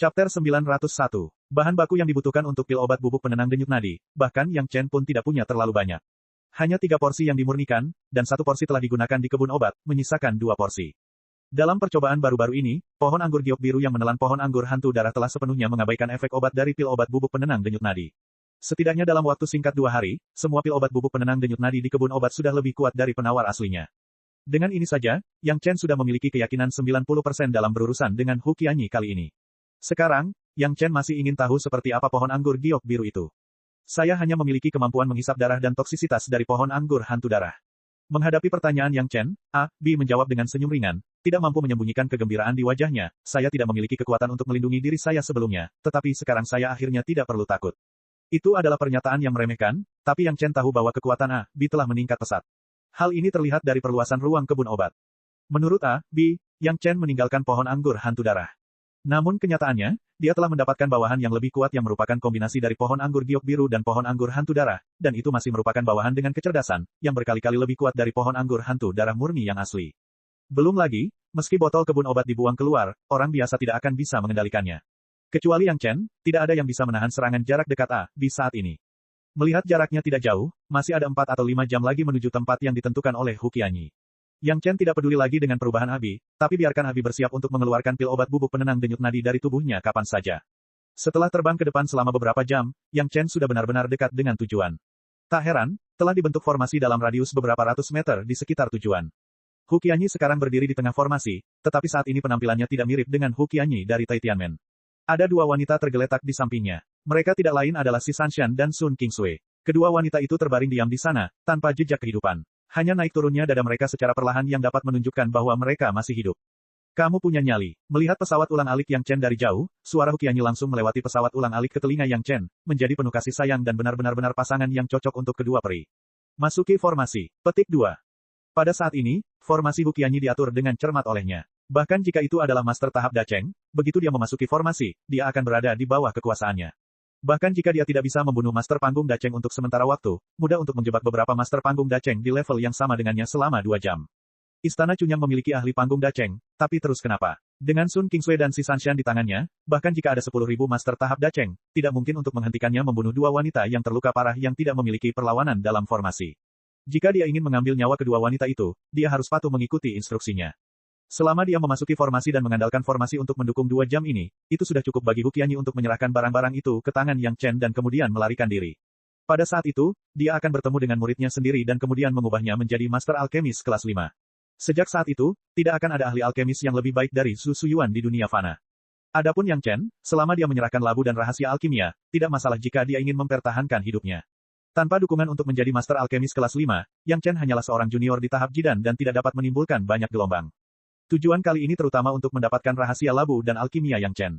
Chapter 901. Bahan baku yang dibutuhkan untuk pil obat bubuk penenang denyut nadi, bahkan Yang Chen pun tidak punya terlalu banyak. Hanya 3 porsi yang dimurnikan, dan 1 porsi telah digunakan di kebun obat, menyisakan 2 porsi. Dalam percobaan baru-baru ini, pohon anggur giok biru yang menelan pohon anggur hantu darah telah sepenuhnya mengabaikan efek obat dari pil obat bubuk penenang denyut nadi. Setidaknya dalam waktu singkat 2 hari, semua pil obat bubuk penenang denyut nadi di kebun obat sudah lebih kuat dari penawar aslinya. Dengan ini saja, Yang Chen sudah memiliki keyakinan 90% dalam berurusan dengan Hu Qianyi kali ini. Sekarang, Yang Chen masih ingin tahu seperti apa pohon anggur giok biru itu. Saya hanya memiliki kemampuan menghisap darah dan toksisitas dari pohon anggur hantu darah. Menghadapi pertanyaan Yang Chen, Bi menjawab dengan senyum ringan, tidak mampu menyembunyikan kegembiraan di wajahnya. Saya tidak memiliki kekuatan untuk melindungi diri saya sebelumnya, tetapi sekarang saya akhirnya tidak perlu takut. Itu adalah pernyataan yang meremehkan, tapi Yang Chen tahu bahwa kekuatan Bi telah meningkat pesat. Hal ini terlihat dari perluasan ruang kebun obat. Menurut Bi, Yang Chen meninggalkan pohon anggur hantu darah. Namun kenyataannya, dia telah mendapatkan bawahan yang lebih kuat yang merupakan kombinasi dari pohon anggur giok biru dan pohon anggur hantu darah, dan itu masih merupakan bawahan dengan kecerdasan, yang berkali-kali lebih kuat dari pohon anggur hantu darah murni yang asli. Belum lagi, meski botol kebun obat dibuang keluar, orang biasa tidak akan bisa mengendalikannya. Kecuali Yang Chen, tidak ada yang bisa menahan serangan jarak dekat Bi saat ini. Melihat jaraknya tidak jauh, masih ada 4 atau 5 jam lagi menuju tempat yang ditentukan oleh Hu Qianyi. Yang Chen tidak peduli lagi dengan perubahan Abi, tapi biarkan Abi bersiap untuk mengeluarkan pil obat bubuk penenang denyut nadi dari tubuhnya kapan saja. Setelah terbang ke depan selama beberapa jam, Yang Chen sudah benar-benar dekat dengan tujuan. Tak heran, telah dibentuk formasi dalam radius beberapa ratus meter di sekitar tujuan. Hu Qianyi sekarang berdiri di tengah formasi, tetapi saat ini penampilannya tidak mirip dengan Hu Qianyi dari Tai Tianmen. Ada 2 wanita tergeletak di sampingnya. Mereka tidak lain adalah Si Sanshan dan Sun Qingsui. Kedua wanita itu terbaring diam di sana, tanpa jejak kehidupan. Hanya naik turunnya dada mereka secara perlahan yang dapat menunjukkan bahwa mereka masih hidup. Kamu punya nyali. Melihat pesawat ulang-alik Yang Chen dari jauh, suara Hu Qianyi langsung melewati pesawat ulang-alik ke telinga Yang Chen, menjadi penuh kasih sayang dan benar-benar pasangan yang cocok untuk kedua peri. Masuki formasi. Petik 2. Pada saat ini, formasi Hu Qianyi diatur dengan cermat olehnya. Bahkan jika itu adalah master tahap Dacheng, begitu dia memasuki formasi, dia akan berada di bawah kekuasaannya. Bahkan jika dia tidak bisa membunuh Master Panggung Dacheng untuk sementara waktu, mudah untuk menjebak beberapa Master Panggung Dacheng di level yang sama dengannya selama 2 jam. Istana Chunyang memiliki ahli panggung Dacheng, tapi terus kenapa? Dengan Sun Qingsui dan Si Sanshan di tangannya, bahkan jika ada 10.000 Master tahap Dacheng, tidak mungkin untuk menghentikannya membunuh 2 wanita yang terluka parah yang tidak memiliki perlawanan dalam formasi. Jika dia ingin mengambil nyawa kedua wanita itu, dia harus patuh mengikuti instruksinya. Selama dia memasuki formasi dan mengandalkan formasi untuk mendukung 2 jam ini, itu sudah cukup bagi Hu Qianyi untuk menyerahkan barang-barang itu ke tangan Yang Chen dan kemudian melarikan diri. Pada saat itu, dia akan bertemu dengan muridnya sendiri dan kemudian mengubahnya menjadi Master Alkemis kelas 5. Sejak saat itu, tidak akan ada ahli alkemis yang lebih baik dari Su Suyuan di dunia fana. Adapun Yang Chen, selama dia menyerahkan labu dan rahasia alkimia, tidak masalah jika dia ingin mempertahankan hidupnya. Tanpa dukungan untuk menjadi Master Alkemis kelas 5, Yang Chen hanyalah seorang junior di tahap Jidan dan tidak dapat menimbulkan banyak gelombang. Tujuan kali ini terutama untuk mendapatkan rahasia labu dan alkimia Yang Chen.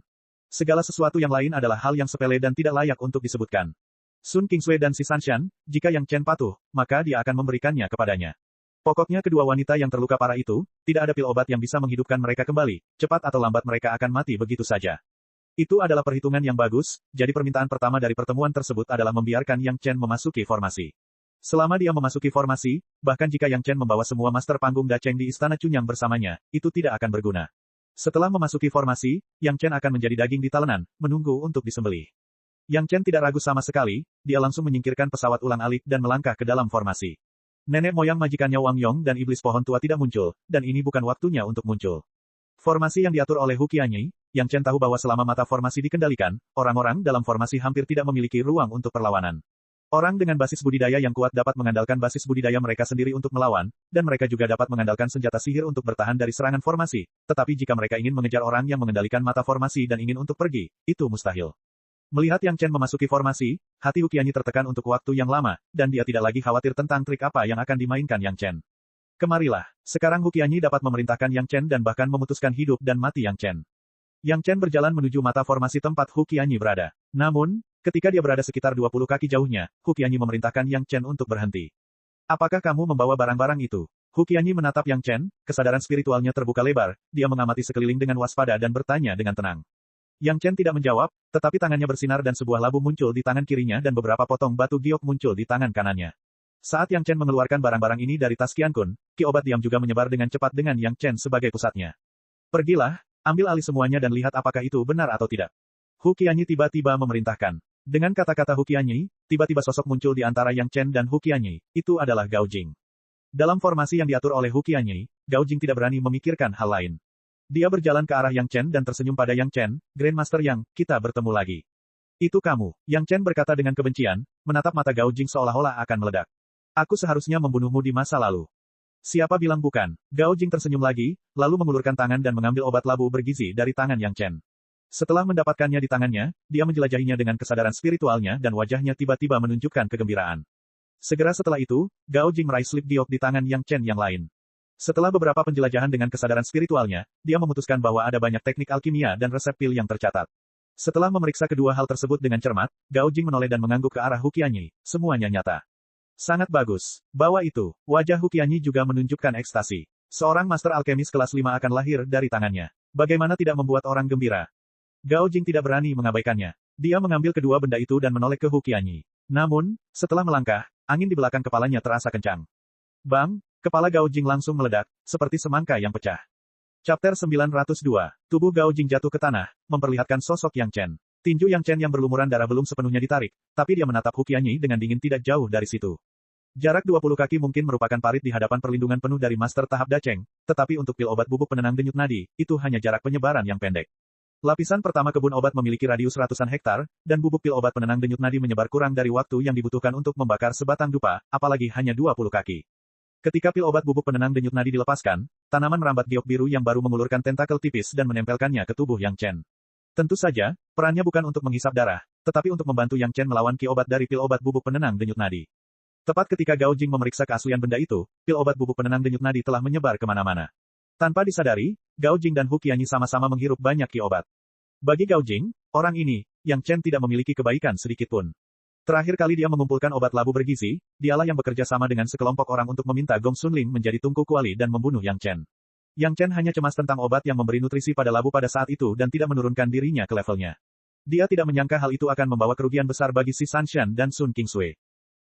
Segala sesuatu yang lain adalah hal yang sepele dan tidak layak untuk disebutkan. Sun Qingsui dan Si Sanshan, jika Yang Chen patuh, maka dia akan memberikannya kepadanya. Pokoknya kedua wanita yang terluka parah itu, tidak ada pil obat yang bisa menghidupkan mereka kembali, cepat atau lambat mereka akan mati begitu saja. Itu adalah perhitungan yang bagus, jadi permintaan pertama dari pertemuan tersebut adalah membiarkan Yang Chen memasuki formasi. Selama dia memasuki formasi, bahkan jika Yang Chen membawa semua Master Panggung Dacheng di Istana Chunyang bersamanya, itu tidak akan berguna. Setelah memasuki formasi, Yang Chen akan menjadi daging di talenan, menunggu untuk disembelih. Yang Chen tidak ragu sama sekali, dia langsung menyingkirkan pesawat ulang-alik dan melangkah ke dalam formasi. Nenek moyang majikannya Wang Yong dan iblis pohon tua tidak muncul, dan ini bukan waktunya untuk muncul. Formasi yang diatur oleh Hu Qianyi, Yang Chen tahu bahwa selama mata formasi dikendalikan, orang-orang dalam formasi hampir tidak memiliki ruang untuk perlawanan. Orang dengan basis budidaya yang kuat dapat mengandalkan basis budidaya mereka sendiri untuk melawan, dan mereka juga dapat mengandalkan senjata sihir untuk bertahan dari serangan formasi. Tetapi jika mereka ingin mengejar orang yang mengendalikan mata formasi dan ingin untuk pergi, itu mustahil. Melihat Yang Chen memasuki formasi, hati Hu Qianyi tertekan untuk waktu yang lama, dan dia tidak lagi khawatir tentang trik apa yang akan dimainkan Yang Chen. Kemarilah, sekarang Hu Qianyi dapat memerintahkan Yang Chen dan bahkan memutuskan hidup dan mati Yang Chen. Yang Chen berjalan menuju mata formasi tempat Hu Qianyi berada. Namun, ketika dia berada sekitar 20 kaki jauhnya, Hu Qianyi memerintahkan Yang Chen untuk berhenti. Apakah kamu membawa barang-barang itu? Hu Qianyi menatap Yang Chen, kesadaran spiritualnya terbuka lebar, dia mengamati sekeliling dengan waspada dan bertanya dengan tenang. Yang Chen tidak menjawab, tetapi tangannya bersinar dan sebuah labu muncul di tangan kirinya dan beberapa potong batu giok muncul di tangan kanannya. Saat Yang Chen mengeluarkan barang-barang ini dari tas Qian Kun, ki obat diam juga menyebar dengan cepat dengan Yang Chen sebagai pusatnya. Pergilah, Ambil alih semuanya dan lihat apakah itu benar atau tidak. Hu Qianyi tiba-tiba memerintahkan. Dengan kata-kata Hu Qianyi, tiba-tiba sosok muncul di antara Yang Chen dan Hu Qianyi. Itu adalah Gao Jing. Dalam formasi yang diatur oleh Hu Qianyi, Gao Jing tidak berani memikirkan hal lain. Dia berjalan ke arah Yang Chen dan tersenyum pada Yang Chen, Grandmaster Yang, kita bertemu lagi. Itu kamu, Yang Chen berkata dengan kebencian, menatap mata Gao Jing seolah-olah akan meledak. Aku seharusnya membunuhmu di masa lalu. Siapa bilang bukan? Gao Jing tersenyum lagi, lalu mengulurkan tangan dan mengambil obat labu bergizi dari tangan Yang Chen. Setelah mendapatkannya di tangannya, dia menjelajahinya dengan kesadaran spiritualnya dan wajahnya tiba-tiba menunjukkan kegembiraan. Segera setelah itu, Gao Jing meraih slip giok di tangan Yang Chen yang lain. Setelah beberapa penjelajahan dengan kesadaran spiritualnya, dia memutuskan bahwa ada banyak teknik alkimia dan resep pil yang tercatat. Setelah memeriksa kedua hal tersebut dengan cermat, Gao Jing menoleh dan mengangguk ke arah Hu Qianyi. Semuanya nyata. Sangat bagus. Bawa itu. Wajah Hu Qianyi juga menunjukkan ekstasi. Seorang master alkemis kelas 5 akan lahir dari tangannya. Bagaimana tidak membuat orang gembira? Gao Jing tidak berani mengabaikannya. Dia mengambil kedua benda itu dan menoleh ke Hu Qianyi. Namun, setelah melangkah, angin di belakang kepalanya terasa kencang. Bang, kepala Gao Jing langsung meledak, seperti semangka yang pecah. Chapter 902. Tubuh Gao Jing jatuh ke tanah, memperlihatkan sosok Yang Chen. Tinju Yang Chen yang berlumuran darah belum sepenuhnya ditarik, tapi dia menatap Hu Qianyi dengan dingin tidak jauh dari situ. Jarak 20 kaki mungkin merupakan parit di hadapan perlindungan penuh dari master tahap Dacheng, tetapi untuk pil obat bubuk penenang denyut nadi, itu hanya jarak penyebaran yang pendek. Lapisan pertama kebun obat memiliki radius ratusan hektar, dan bubuk pil obat penenang denyut nadi menyebar kurang dari waktu yang dibutuhkan untuk membakar sebatang dupa, apalagi hanya 20 kaki. Ketika pil obat bubuk penenang denyut nadi dilepaskan, tanaman merambat giok biru yang baru mengulurkan tentakel tipis dan menempelkannya ke tubuh Yang Chen. Tentu saja, perannya bukan untuk menghisap darah, tetapi untuk membantu Yang Chen melawan ki obat dari pil obat bubuk penenang denyut nadi. Tepat ketika Gao Jing memeriksa keaslian benda itu, pil obat bubuk penenang denyut nadi telah menyebar kemana-mana. Tanpa disadari, Gao Jing dan Hu Qianyi sama-sama menghirup banyak ki obat. Bagi Gao Jing, orang ini, Yang Chen tidak memiliki kebaikan sedikit pun. Terakhir kali dia mengumpulkan obat labu bergizi, dialah yang bekerja sama dengan sekelompok orang untuk meminta Gong Sunling menjadi tungku kuali dan membunuh Yang Chen. Yang Chen hanya cemas tentang obat yang memberi nutrisi pada labu pada saat itu dan tidak menurunkan dirinya ke levelnya. Dia tidak menyangka hal itu akan membawa kerugian besar bagi Si Sanshan dan Sun Kingsui.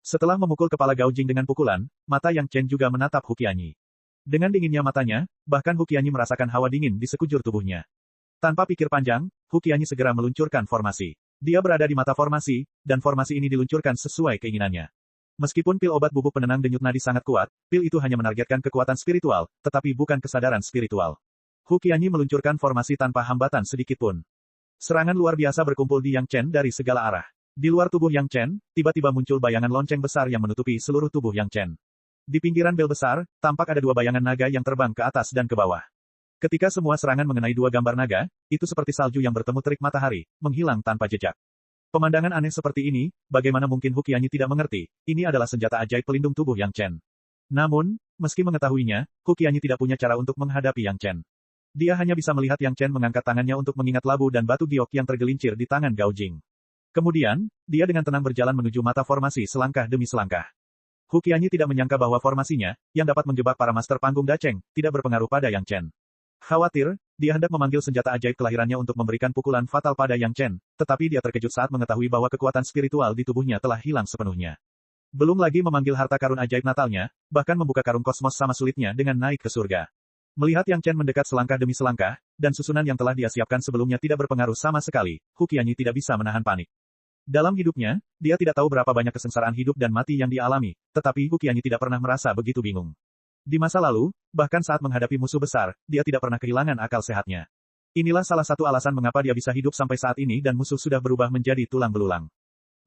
Setelah memukul kepala Gao Jing dengan pukulan, mata Yang Chen juga menatap Hu Qianyi. Dengan dinginnya matanya, bahkan Hu Qianyi merasakan hawa dingin di sekujur tubuhnya. Tanpa pikir panjang, Hu Qianyi segera meluncurkan formasi. Dia berada di mata formasi, dan formasi ini diluncurkan sesuai keinginannya. Meskipun pil obat bubuk penenang denyut nadi sangat kuat, pil itu hanya menargetkan kekuatan spiritual, tetapi bukan kesadaran spiritual. Hu Qianyi meluncurkan formasi tanpa hambatan sedikit pun. Serangan luar biasa berkumpul di Yang Chen dari segala arah. Di luar tubuh Yang Chen, tiba-tiba muncul bayangan lonceng besar yang menutupi seluruh tubuh Yang Chen. Di pinggiran bel besar, tampak ada dua bayangan naga yang terbang ke atas dan ke bawah. Ketika semua serangan mengenai dua gambar naga, itu seperti salju yang bertemu terik matahari, menghilang tanpa jejak. Pemandangan aneh seperti ini, bagaimana mungkin Hu Qianyi tidak mengerti, ini adalah senjata ajaib pelindung tubuh Yang Chen. Namun, meski mengetahuinya, Hu Qianyi tidak punya cara untuk menghadapi Yang Chen. Dia hanya bisa melihat Yang Chen mengangkat tangannya untuk mengingat labu dan batu giok yang tergelincir di tangan Gao Jing. Kemudian, dia dengan tenang berjalan menuju mata formasi selangkah demi selangkah. Hu Qianyi tidak menyangka bahwa formasinya, yang dapat menjebak para master panggung Dacheng, tidak berpengaruh pada Yang Chen. Khawatir, dia hendak memanggil senjata ajaib kelahirannya untuk memberikan pukulan fatal pada Yang Chen, tetapi dia terkejut saat mengetahui bahwa kekuatan spiritual di tubuhnya telah hilang sepenuhnya. Belum lagi memanggil harta karun ajaib natalnya, bahkan membuka karung kosmos sama sulitnya dengan naik ke surga. Melihat Yang Chen mendekat selangkah demi selangkah, dan susunan yang telah dia siapkan sebelumnya tidak berpengaruh sama sekali, Hu Qianyi tidak bisa menahan panik. Dalam hidupnya, dia tidak tahu berapa banyak kesengsaraan hidup dan mati yang dia alami, tetapi Hu Qianyi tidak pernah merasa begitu bingung. Di masa lalu, bahkan saat menghadapi musuh besar, dia tidak pernah kehilangan akal sehatnya. Inilah salah satu alasan mengapa dia bisa hidup sampai saat ini dan musuh sudah berubah menjadi tulang belulang.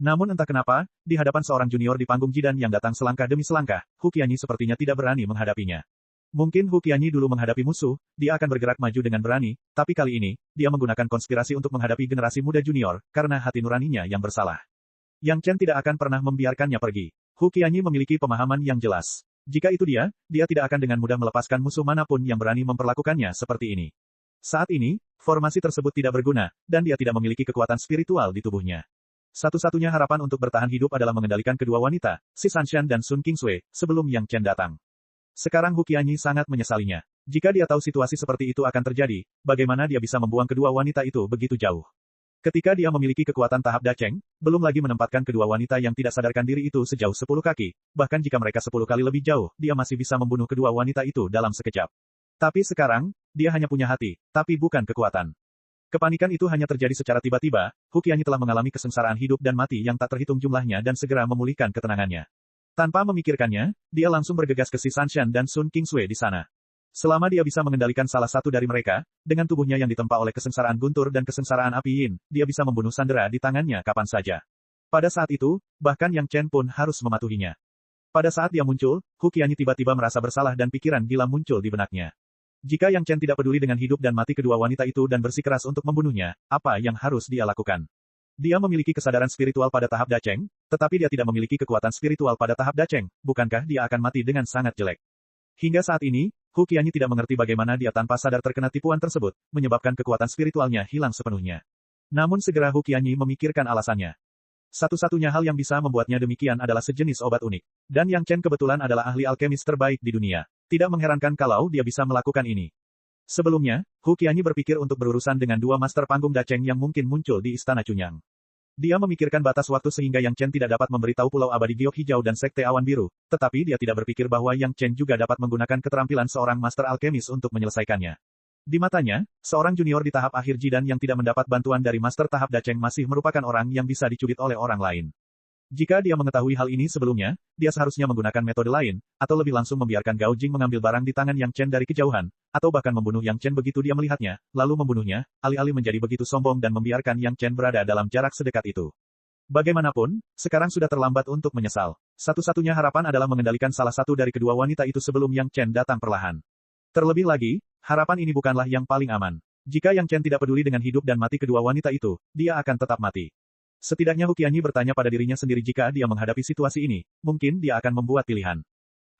Namun entah kenapa, di hadapan seorang junior di panggung Jidan yang datang selangkah demi selangkah, Hu Qianyi sepertinya tidak berani menghadapinya. Mungkin Hu Qianyi dulu menghadapi musuh, dia akan bergerak maju dengan berani, tapi kali ini, dia menggunakan konspirasi untuk menghadapi generasi muda junior, karena hati nuraninya yang bersalah. Yang Chen tidak akan pernah membiarkannya pergi. Hu Qianyi memiliki pemahaman yang jelas. Jika itu dia tidak akan dengan mudah melepaskan musuh manapun yang berani memperlakukannya seperti ini. Saat ini, formasi tersebut tidak berguna, dan dia tidak memiliki kekuatan spiritual di tubuhnya. Satu-satunya harapan untuk bertahan hidup adalah mengendalikan kedua wanita, Si Sanshan dan Sun Kingsui, sebelum Yang Chen datang. Sekarang Hu Qianyi sangat menyesalinya. Jika dia tahu situasi seperti itu akan terjadi, bagaimana dia bisa membuang kedua wanita itu begitu jauh? Ketika dia memiliki kekuatan tahap Dacheng, belum lagi menempatkan kedua wanita yang tidak sadarkan diri itu sejauh 10 kaki, bahkan jika mereka 10 kali lebih jauh, dia masih bisa membunuh kedua wanita itu dalam sekejap. Tapi sekarang, dia hanya punya hati, tapi bukan kekuatan. Kepanikan itu hanya terjadi secara tiba-tiba, Hu Qianyi telah mengalami kesengsaraan hidup dan mati yang tak terhitung jumlahnya dan segera memulihkan ketenangannya. Tanpa memikirkannya, dia langsung bergegas ke Si Sanshan dan Sun Qingsui di sana. Selama dia bisa mengendalikan salah satu dari mereka, dengan tubuhnya yang ditempa oleh kesengsaraan guntur dan kesengsaraan api yin, dia bisa membunuh sandera di tangannya kapan saja. Pada saat itu, bahkan Yang Chen pun harus mematuhinya. Pada saat dia muncul, Hu Qianyi tiba-tiba merasa bersalah dan pikiran gila muncul di benaknya. Jika Yang Chen tidak peduli dengan hidup dan mati kedua wanita itu dan bersikeras untuk membunuhnya, apa yang harus dia lakukan? Dia memiliki kesadaran spiritual pada tahap Dacheng, tetapi dia tidak memiliki kekuatan spiritual pada tahap Dacheng, bukankah dia akan mati dengan sangat jelek? Hingga saat ini, Hu Qianyi tidak mengerti bagaimana dia tanpa sadar terkena tipuan tersebut, menyebabkan kekuatan spiritualnya hilang sepenuhnya. Namun segera Hu Qianyi memikirkan alasannya. Satu-satunya hal yang bisa membuatnya demikian adalah sejenis obat unik. Dan Yang Chen kebetulan adalah ahli alkemis terbaik di dunia. Tidak mengherankan kalau dia bisa melakukan ini. Sebelumnya, Hu Qianyi berpikir untuk berurusan dengan dua master panggung Dacheng yang mungkin muncul di Istana Chunyang. Dia memikirkan batas waktu sehingga Yang Chen tidak dapat memberitahu Pulau Abadi Giok Hijau dan Sekte Awan Biru, tetapi dia tidak berpikir bahwa Yang Chen juga dapat menggunakan keterampilan seorang master alkemis untuk menyelesaikannya. Di matanya, seorang junior di tahap akhir Jidan yang tidak mendapat bantuan dari master tahap Dacheng masih merupakan orang yang bisa dicubit oleh orang lain. Jika dia mengetahui hal ini sebelumnya, dia seharusnya menggunakan metode lain, atau lebih langsung membiarkan Gao Jing mengambil barang di tangan Yang Chen dari kejauhan, atau bahkan membunuh Yang Chen begitu dia melihatnya, lalu membunuhnya, alih-alih menjadi begitu sombong dan membiarkan Yang Chen berada dalam jarak sedekat itu. Bagaimanapun, sekarang sudah terlambat untuk menyesal. Satu-satunya harapan adalah mengendalikan salah satu dari kedua wanita itu sebelum Yang Chen datang perlahan. Terlebih lagi, harapan ini bukanlah yang paling aman. Jika Yang Chen tidak peduli dengan hidup dan mati kedua wanita itu, dia akan tetap mati. Setidaknya Hu Qianyi bertanya pada dirinya sendiri jika dia menghadapi situasi ini, mungkin dia akan membuat pilihan.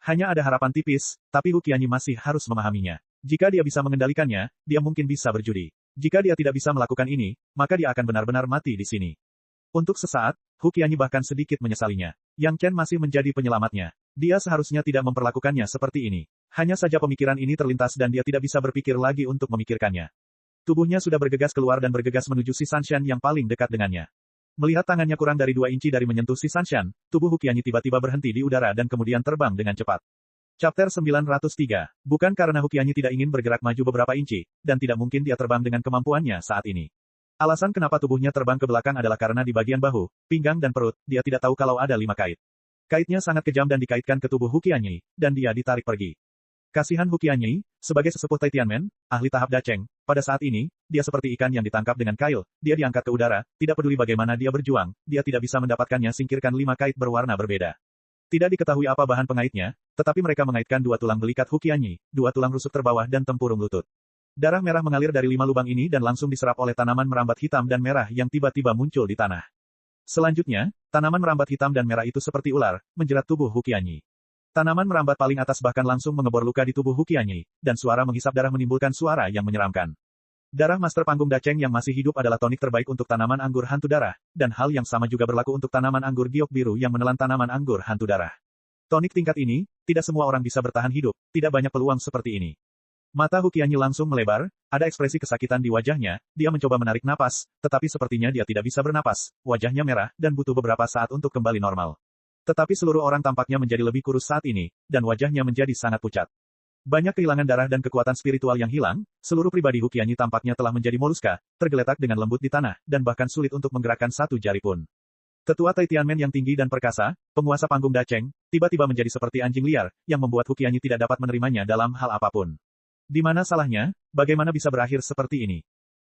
Hanya ada harapan tipis, tapi Hu Qianyi masih harus memahaminya. Jika dia bisa mengendalikannya, dia mungkin bisa berjudi. Jika dia tidak bisa melakukan ini, maka dia akan benar-benar mati di sini. Untuk sesaat, Hu Qianyi bahkan sedikit menyesalinya. Yang Chen masih menjadi penyelamatnya. Dia seharusnya tidak memperlakukannya seperti ini. Hanya saja pemikiran ini terlintas dan dia tidak bisa berpikir lagi untuk memikirkannya. Tubuhnya sudah bergegas keluar dan bergegas menuju Si Sanshan yang paling dekat dengannya. Melihat tangannya kurang dari 2 inci dari menyentuh Si Sanshan, tubuh Hu Qianyi tiba-tiba berhenti di udara dan kemudian terbang dengan cepat. Chapter 903. Bukan karena Hu Qianyi tidak ingin bergerak maju beberapa inci, dan tidak mungkin dia terbang dengan kemampuannya saat ini. Alasan kenapa tubuhnya terbang ke belakang adalah karena di bagian bahu, pinggang dan perut, dia tidak tahu kalau ada 5 kait. Kaitnya sangat kejam dan dikaitkan ke tubuh Hu Qianyi, dan dia ditarik pergi. Kasihan Hu Qianyi, sebagai sesepuh Tai Tianmen, ahli tahap Dacheng, pada saat ini, dia seperti ikan yang ditangkap dengan kail, dia diangkat ke udara, tidak peduli bagaimana dia berjuang, dia tidak bisa mendapatkannya singkirkan 5 kait berwarna berbeda. Tidak diketahui apa bahan pengaitnya, tetapi mereka mengaitkan 2 tulang belikat Hu Qianyi, 2 tulang rusuk terbawah dan tempurung lutut. Darah merah mengalir dari 5 lubang ini dan langsung diserap oleh tanaman merambat hitam dan merah yang tiba-tiba muncul di tanah. Selanjutnya, tanaman merambat hitam dan merah itu seperti ular, menjerat tubuh Hu Qianyi. Tanaman merambat paling atas bahkan langsung mengebor luka di tubuh Hu Qianyi, dan suara menghisap darah menimbulkan suara yang menyeramkan. Darah Master Panggung Dacheng yang masih hidup adalah tonik terbaik untuk tanaman anggur hantu darah, dan hal yang sama juga berlaku untuk tanaman anggur giok biru yang menelan tanaman anggur hantu darah. Tonik tingkat ini, tidak semua orang bisa bertahan hidup, tidak banyak peluang seperti ini. Mata Hu Qianyi langsung melebar, ada ekspresi kesakitan di wajahnya, dia mencoba menarik napas, tetapi sepertinya dia tidak bisa bernapas, wajahnya merah, dan butuh beberapa saat untuk kembali normal. Tetapi seluruh orang tampaknya menjadi lebih kurus saat ini, dan wajahnya menjadi sangat pucat. Banyak kehilangan darah dan kekuatan spiritual yang hilang, seluruh pribadi Hu Qianyi tampaknya telah menjadi moluska, tergeletak dengan lembut di tanah, dan bahkan sulit untuk menggerakkan satu jari pun. Tetua Tai Tianmen yang tinggi dan perkasa, penguasa panggung Dacheng, tiba-tiba menjadi seperti anjing liar, yang membuat Hu Qianyi tidak dapat menerimanya dalam hal apapun. Di mana salahnya? Bagaimana bisa berakhir seperti ini?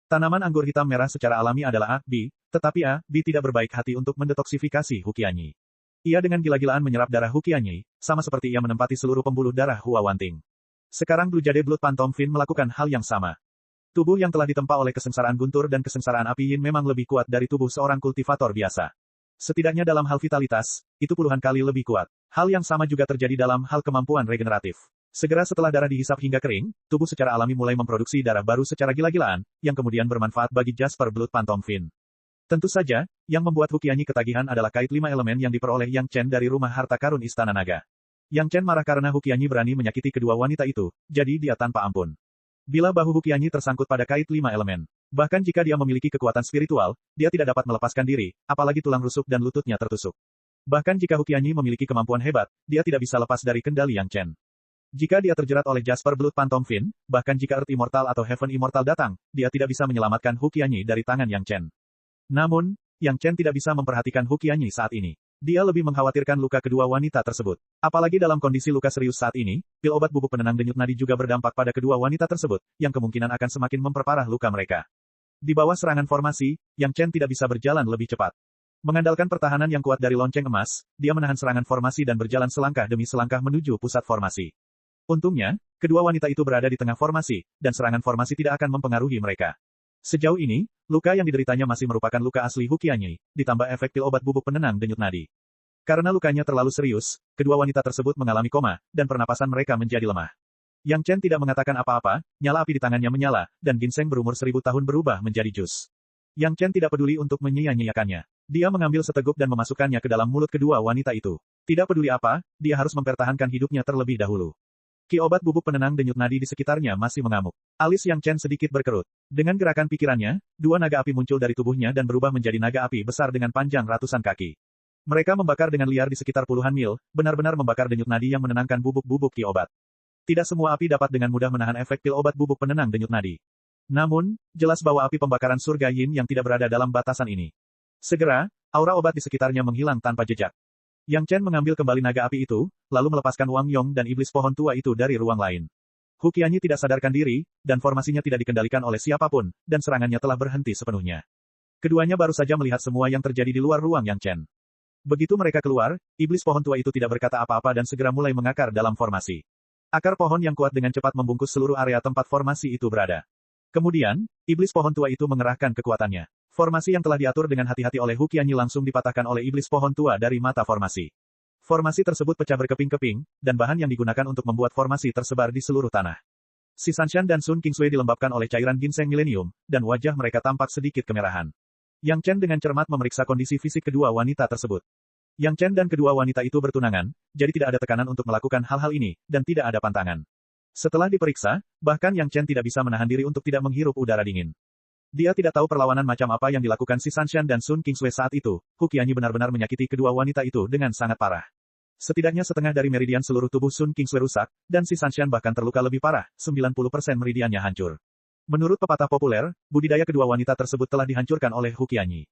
Tanaman anggur hitam merah secara alami adalah A.B., tetapi A.B. tidak berbaik hati untuk mendetoksifikasi Hu Qianyi. Ia dengan gila-gilaan menyerap darah Hu Qianyi, sama seperti ia menempati seluruh pembuluh darah Hua Wanting. Sekarang Blue Jade Blood Phantom Fin melakukan hal yang sama. Tubuh yang telah ditempa oleh kesengsaraan guntur dan kesengsaraan api yin memang lebih kuat dari tubuh seorang kultivator biasa. Setidaknya dalam hal vitalitas, itu puluhan kali lebih kuat. Hal yang sama juga terjadi dalam hal kemampuan regeneratif. Segera setelah darah dihisap hingga kering, tubuh secara alami mulai memproduksi darah baru secara gila-gilaan, yang kemudian bermanfaat bagi Jasper Blood Phantom Fin. Tentu saja, yang membuat Hu Qianyi ketagihan adalah kait 5 elemen yang diperoleh Yang Chen dari rumah harta karun Istana Naga. Yang Chen marah karena Hu Qianyi berani menyakiti kedua wanita itu, jadi dia tanpa ampun. Bila bahu Hu Qianyi tersangkut pada kait 5 elemen. Bahkan jika dia memiliki kekuatan spiritual, dia tidak dapat melepaskan diri, apalagi tulang rusuk dan lututnya tertusuk. Bahkan jika Hu Qianyi memiliki kemampuan hebat, dia tidak bisa lepas dari kendali Yang Chen. Jika dia terjerat oleh Jasper Blood Phantom Fin, bahkan jika Earth Immortal atau Heaven Immortal datang, dia tidak bisa menyelamatkan Hu Qianyi dari tangan Yang Chen. Namun, Yang Chen tidak bisa memperhatikan Hu Qianyi saat ini. Dia lebih mengkhawatirkan luka kedua wanita tersebut. Apalagi dalam kondisi luka serius saat ini, pil obat bubuk penenang denyut nadi juga berdampak pada kedua wanita tersebut, yang kemungkinan akan semakin memperparah luka mereka. Di bawah serangan formasi, Yang Chen tidak bisa berjalan lebih cepat. Mengandalkan pertahanan yang kuat dari lonceng emas, dia menahan serangan formasi dan berjalan selangkah demi selangkah menuju pusat formasi. Untungnya, kedua wanita itu berada di tengah formasi, dan serangan formasi tidak akan mempengaruhi mereka. Sejauh ini, luka yang dideritanya masih merupakan luka asli Hu Qianyi, ditambah efek pil obat bubuk penenang denyut nadi. Karena lukanya terlalu serius, kedua wanita tersebut mengalami koma, dan pernapasan mereka menjadi lemah. Yang Chen tidak mengatakan apa-apa, nyala api di tangannya menyala, dan ginseng berumur 1000 tahun berubah menjadi jus. Yang Chen tidak peduli untuk menyia-nyiakannya. Dia mengambil seteguk dan memasukkannya ke dalam mulut kedua wanita itu. Tidak peduli apa, dia harus mempertahankan hidupnya terlebih dahulu. Ki obat bubuk penenang denyut nadi di sekitarnya masih mengamuk. Alis Yang Chen sedikit berkerut. Dengan gerakan pikirannya, dua naga api muncul dari tubuhnya dan berubah menjadi naga api besar dengan panjang ratusan kaki. Mereka membakar dengan liar di sekitar puluhan mil, benar-benar membakar denyut nadi yang menenangkan bubuk-bubuk ki obat. Tidak semua api dapat dengan mudah menahan efek pil obat bubuk penenang denyut nadi. Namun, jelas bahwa api pembakaran surga Yin yang tidak berada dalam batasan ini. Segera, aura obat di sekitarnya menghilang tanpa jejak. Yang Chen mengambil kembali naga api itu, lalu melepaskan Wang Yong dan iblis pohon tua itu dari ruang lain. Hu Qianyi tidak sadarkan diri, dan formasinya tidak dikendalikan oleh siapapun, dan serangannya telah berhenti sepenuhnya. Keduanya baru saja melihat semua yang terjadi di luar ruang Yang Chen. Begitu mereka keluar, iblis pohon tua itu tidak berkata apa-apa dan segera mulai mengakar dalam formasi. Akar pohon yang kuat dengan cepat membungkus seluruh area tempat formasi itu berada. Kemudian, iblis pohon tua itu mengerahkan kekuatannya. Formasi yang telah diatur dengan hati-hati oleh Hu Qianyi langsung dipatahkan oleh iblis pohon tua dari mata formasi. Formasi tersebut pecah berkeping-keping, dan bahan yang digunakan untuk membuat formasi tersebar di seluruh tanah. Si Sanshan dan Sun Qingsui dilembabkan oleh cairan ginseng milenium, dan wajah mereka tampak sedikit kemerahan. Yang Chen dengan cermat memeriksa kondisi fisik kedua wanita tersebut. Yang Chen dan kedua wanita itu bertunangan, jadi tidak ada tekanan untuk melakukan hal-hal ini, dan tidak ada pantangan. Setelah diperiksa, bahkan Yang Chen tidak bisa menahan diri untuk tidak menghirup udara dingin. Dia tidak tahu perlawanan macam apa yang dilakukan si Sanshan dan Sun Qingsui saat itu. Hu Qianyi benar-benar menyakiti kedua wanita itu dengan sangat parah. Setidaknya setengah dari meridian seluruh tubuh Sun Qingsui rusak, dan si Sanshan bahkan terluka lebih parah, 90% meridiannya hancur. Menurut pepatah populer, budidaya kedua wanita tersebut telah dihancurkan oleh Hu Qianyi.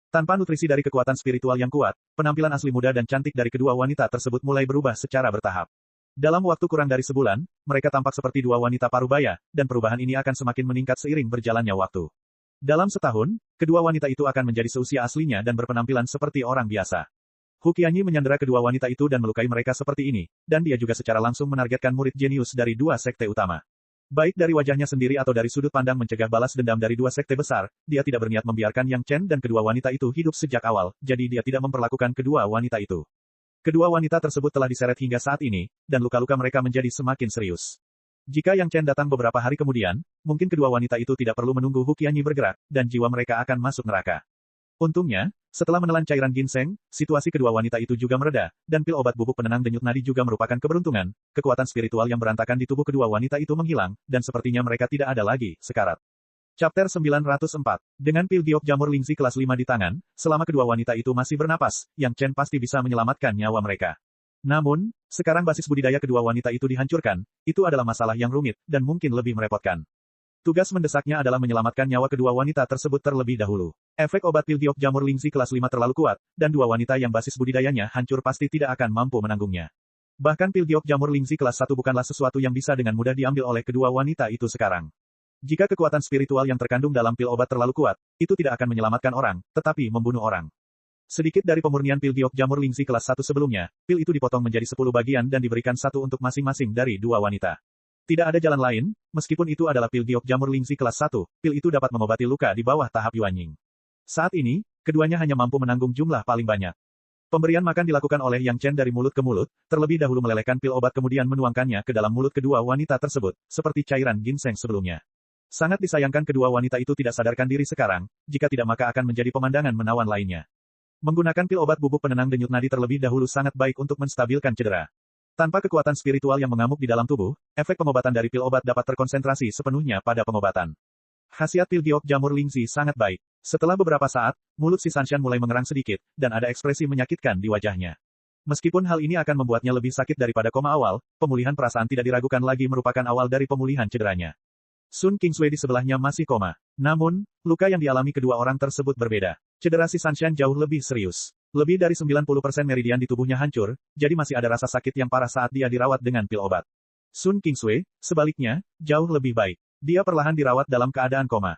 Tanpa nutrisi dari kekuatan spiritual yang kuat, penampilan asli muda dan cantik dari kedua wanita tersebut mulai berubah secara bertahap. Dalam waktu kurang dari sebulan, mereka tampak seperti dua wanita parubaya, dan perubahan ini akan semakin meningkat seiring berjalannya waktu. Dalam setahun, kedua wanita itu akan menjadi seusia aslinya dan berpenampilan seperti orang biasa. Hu Qianyi menyandera kedua wanita itu dan melukai mereka seperti ini, dan dia juga secara langsung menargetkan murid jenius dari dua sekte utama. Baik dari wajahnya sendiri atau dari sudut pandang mencegah balas dendam dari dua sekte besar, dia tidak berniat membiarkan Yang Chen dan kedua wanita itu hidup sejak awal, jadi dia tidak memperlakukan kedua wanita itu. Kedua wanita tersebut telah diseret hingga saat ini, dan luka-luka mereka menjadi semakin serius. Jika Yang Chen datang beberapa hari kemudian, mungkin kedua wanita itu tidak perlu menunggu Hu Qianyi bergerak, dan jiwa mereka akan masuk neraka. Untungnya, setelah menelan cairan ginseng, situasi kedua wanita itu juga mereda, dan pil obat bubuk penenang denyut nadi juga merupakan keberuntungan. Kekuatan spiritual yang berantakan di tubuh kedua wanita itu menghilang, dan sepertinya mereka tidak ada lagi sekarat. Chapter 904. Dengan pil giok jamur lingzi kelas 5 di tangan, selama kedua wanita itu masih bernapas, Yang Chen pasti bisa menyelamatkan nyawa mereka. Namun, sekarang basis budidaya kedua wanita itu dihancurkan, itu adalah masalah yang rumit, dan mungkin lebih merepotkan. Tugas mendesaknya adalah menyelamatkan nyawa kedua wanita tersebut terlebih dahulu. Efek obat pil giok jamur lingzi kelas 5 terlalu kuat, dan dua wanita yang basis budidayanya hancur pasti tidak akan mampu menanggungnya. Bahkan pil giok jamur lingzi kelas 1 bukanlah sesuatu yang bisa dengan mudah diambil oleh kedua wanita itu sekarang. Jika kekuatan spiritual yang terkandung dalam pil obat terlalu kuat, itu tidak akan menyelamatkan orang, tetapi membunuh orang. Sedikit dari pemurnian pil giok jamur lingzi kelas 1 sebelumnya, pil itu dipotong menjadi 10 bagian dan diberikan satu untuk masing-masing dari dua wanita. Tidak ada jalan lain, meskipun itu adalah pil giok jamur lingzi kelas 1, pil itu dapat mengobati luka di bawah tahap Yuanying. Saat ini, keduanya hanya mampu menanggung jumlah paling banyak. Pemberian makan dilakukan oleh Yang Chen dari mulut ke mulut, terlebih dahulu melelehkan pil obat kemudian menuangkannya ke dalam mulut kedua wanita tersebut, seperti cairan ginseng sebelumnya. Sangat disayangkan kedua wanita itu tidak sadarkan diri sekarang, jika tidak maka akan menjadi pemandangan menawan lainnya. Menggunakan pil obat bubuk penenang denyut nadi terlebih dahulu sangat baik untuk menstabilkan cedera. Tanpa kekuatan spiritual yang mengamuk di dalam tubuh, efek pengobatan dari pil obat dapat terkonsentrasi sepenuhnya pada pengobatan. Khasiat pil giok jamur lingzi sangat baik. Setelah beberapa saat, mulut si Sanshan mulai mengerang sedikit, dan ada ekspresi menyakitkan di wajahnya. Meskipun hal ini akan membuatnya lebih sakit daripada koma awal, pemulihan perasaan tidak diragukan lagi merupakan awal dari pemulihan cederanya. Sun Qingsui di sebelahnya masih koma. Namun, luka yang dialami kedua orang tersebut berbeda. Cedera si Sanshan jauh lebih serius. Lebih dari 90% meridian di tubuhnya hancur, jadi masih ada rasa sakit yang parah saat dia dirawat dengan pil obat. Sun Qingsui, sebaliknya, jauh lebih baik. Dia perlahan dirawat dalam keadaan koma.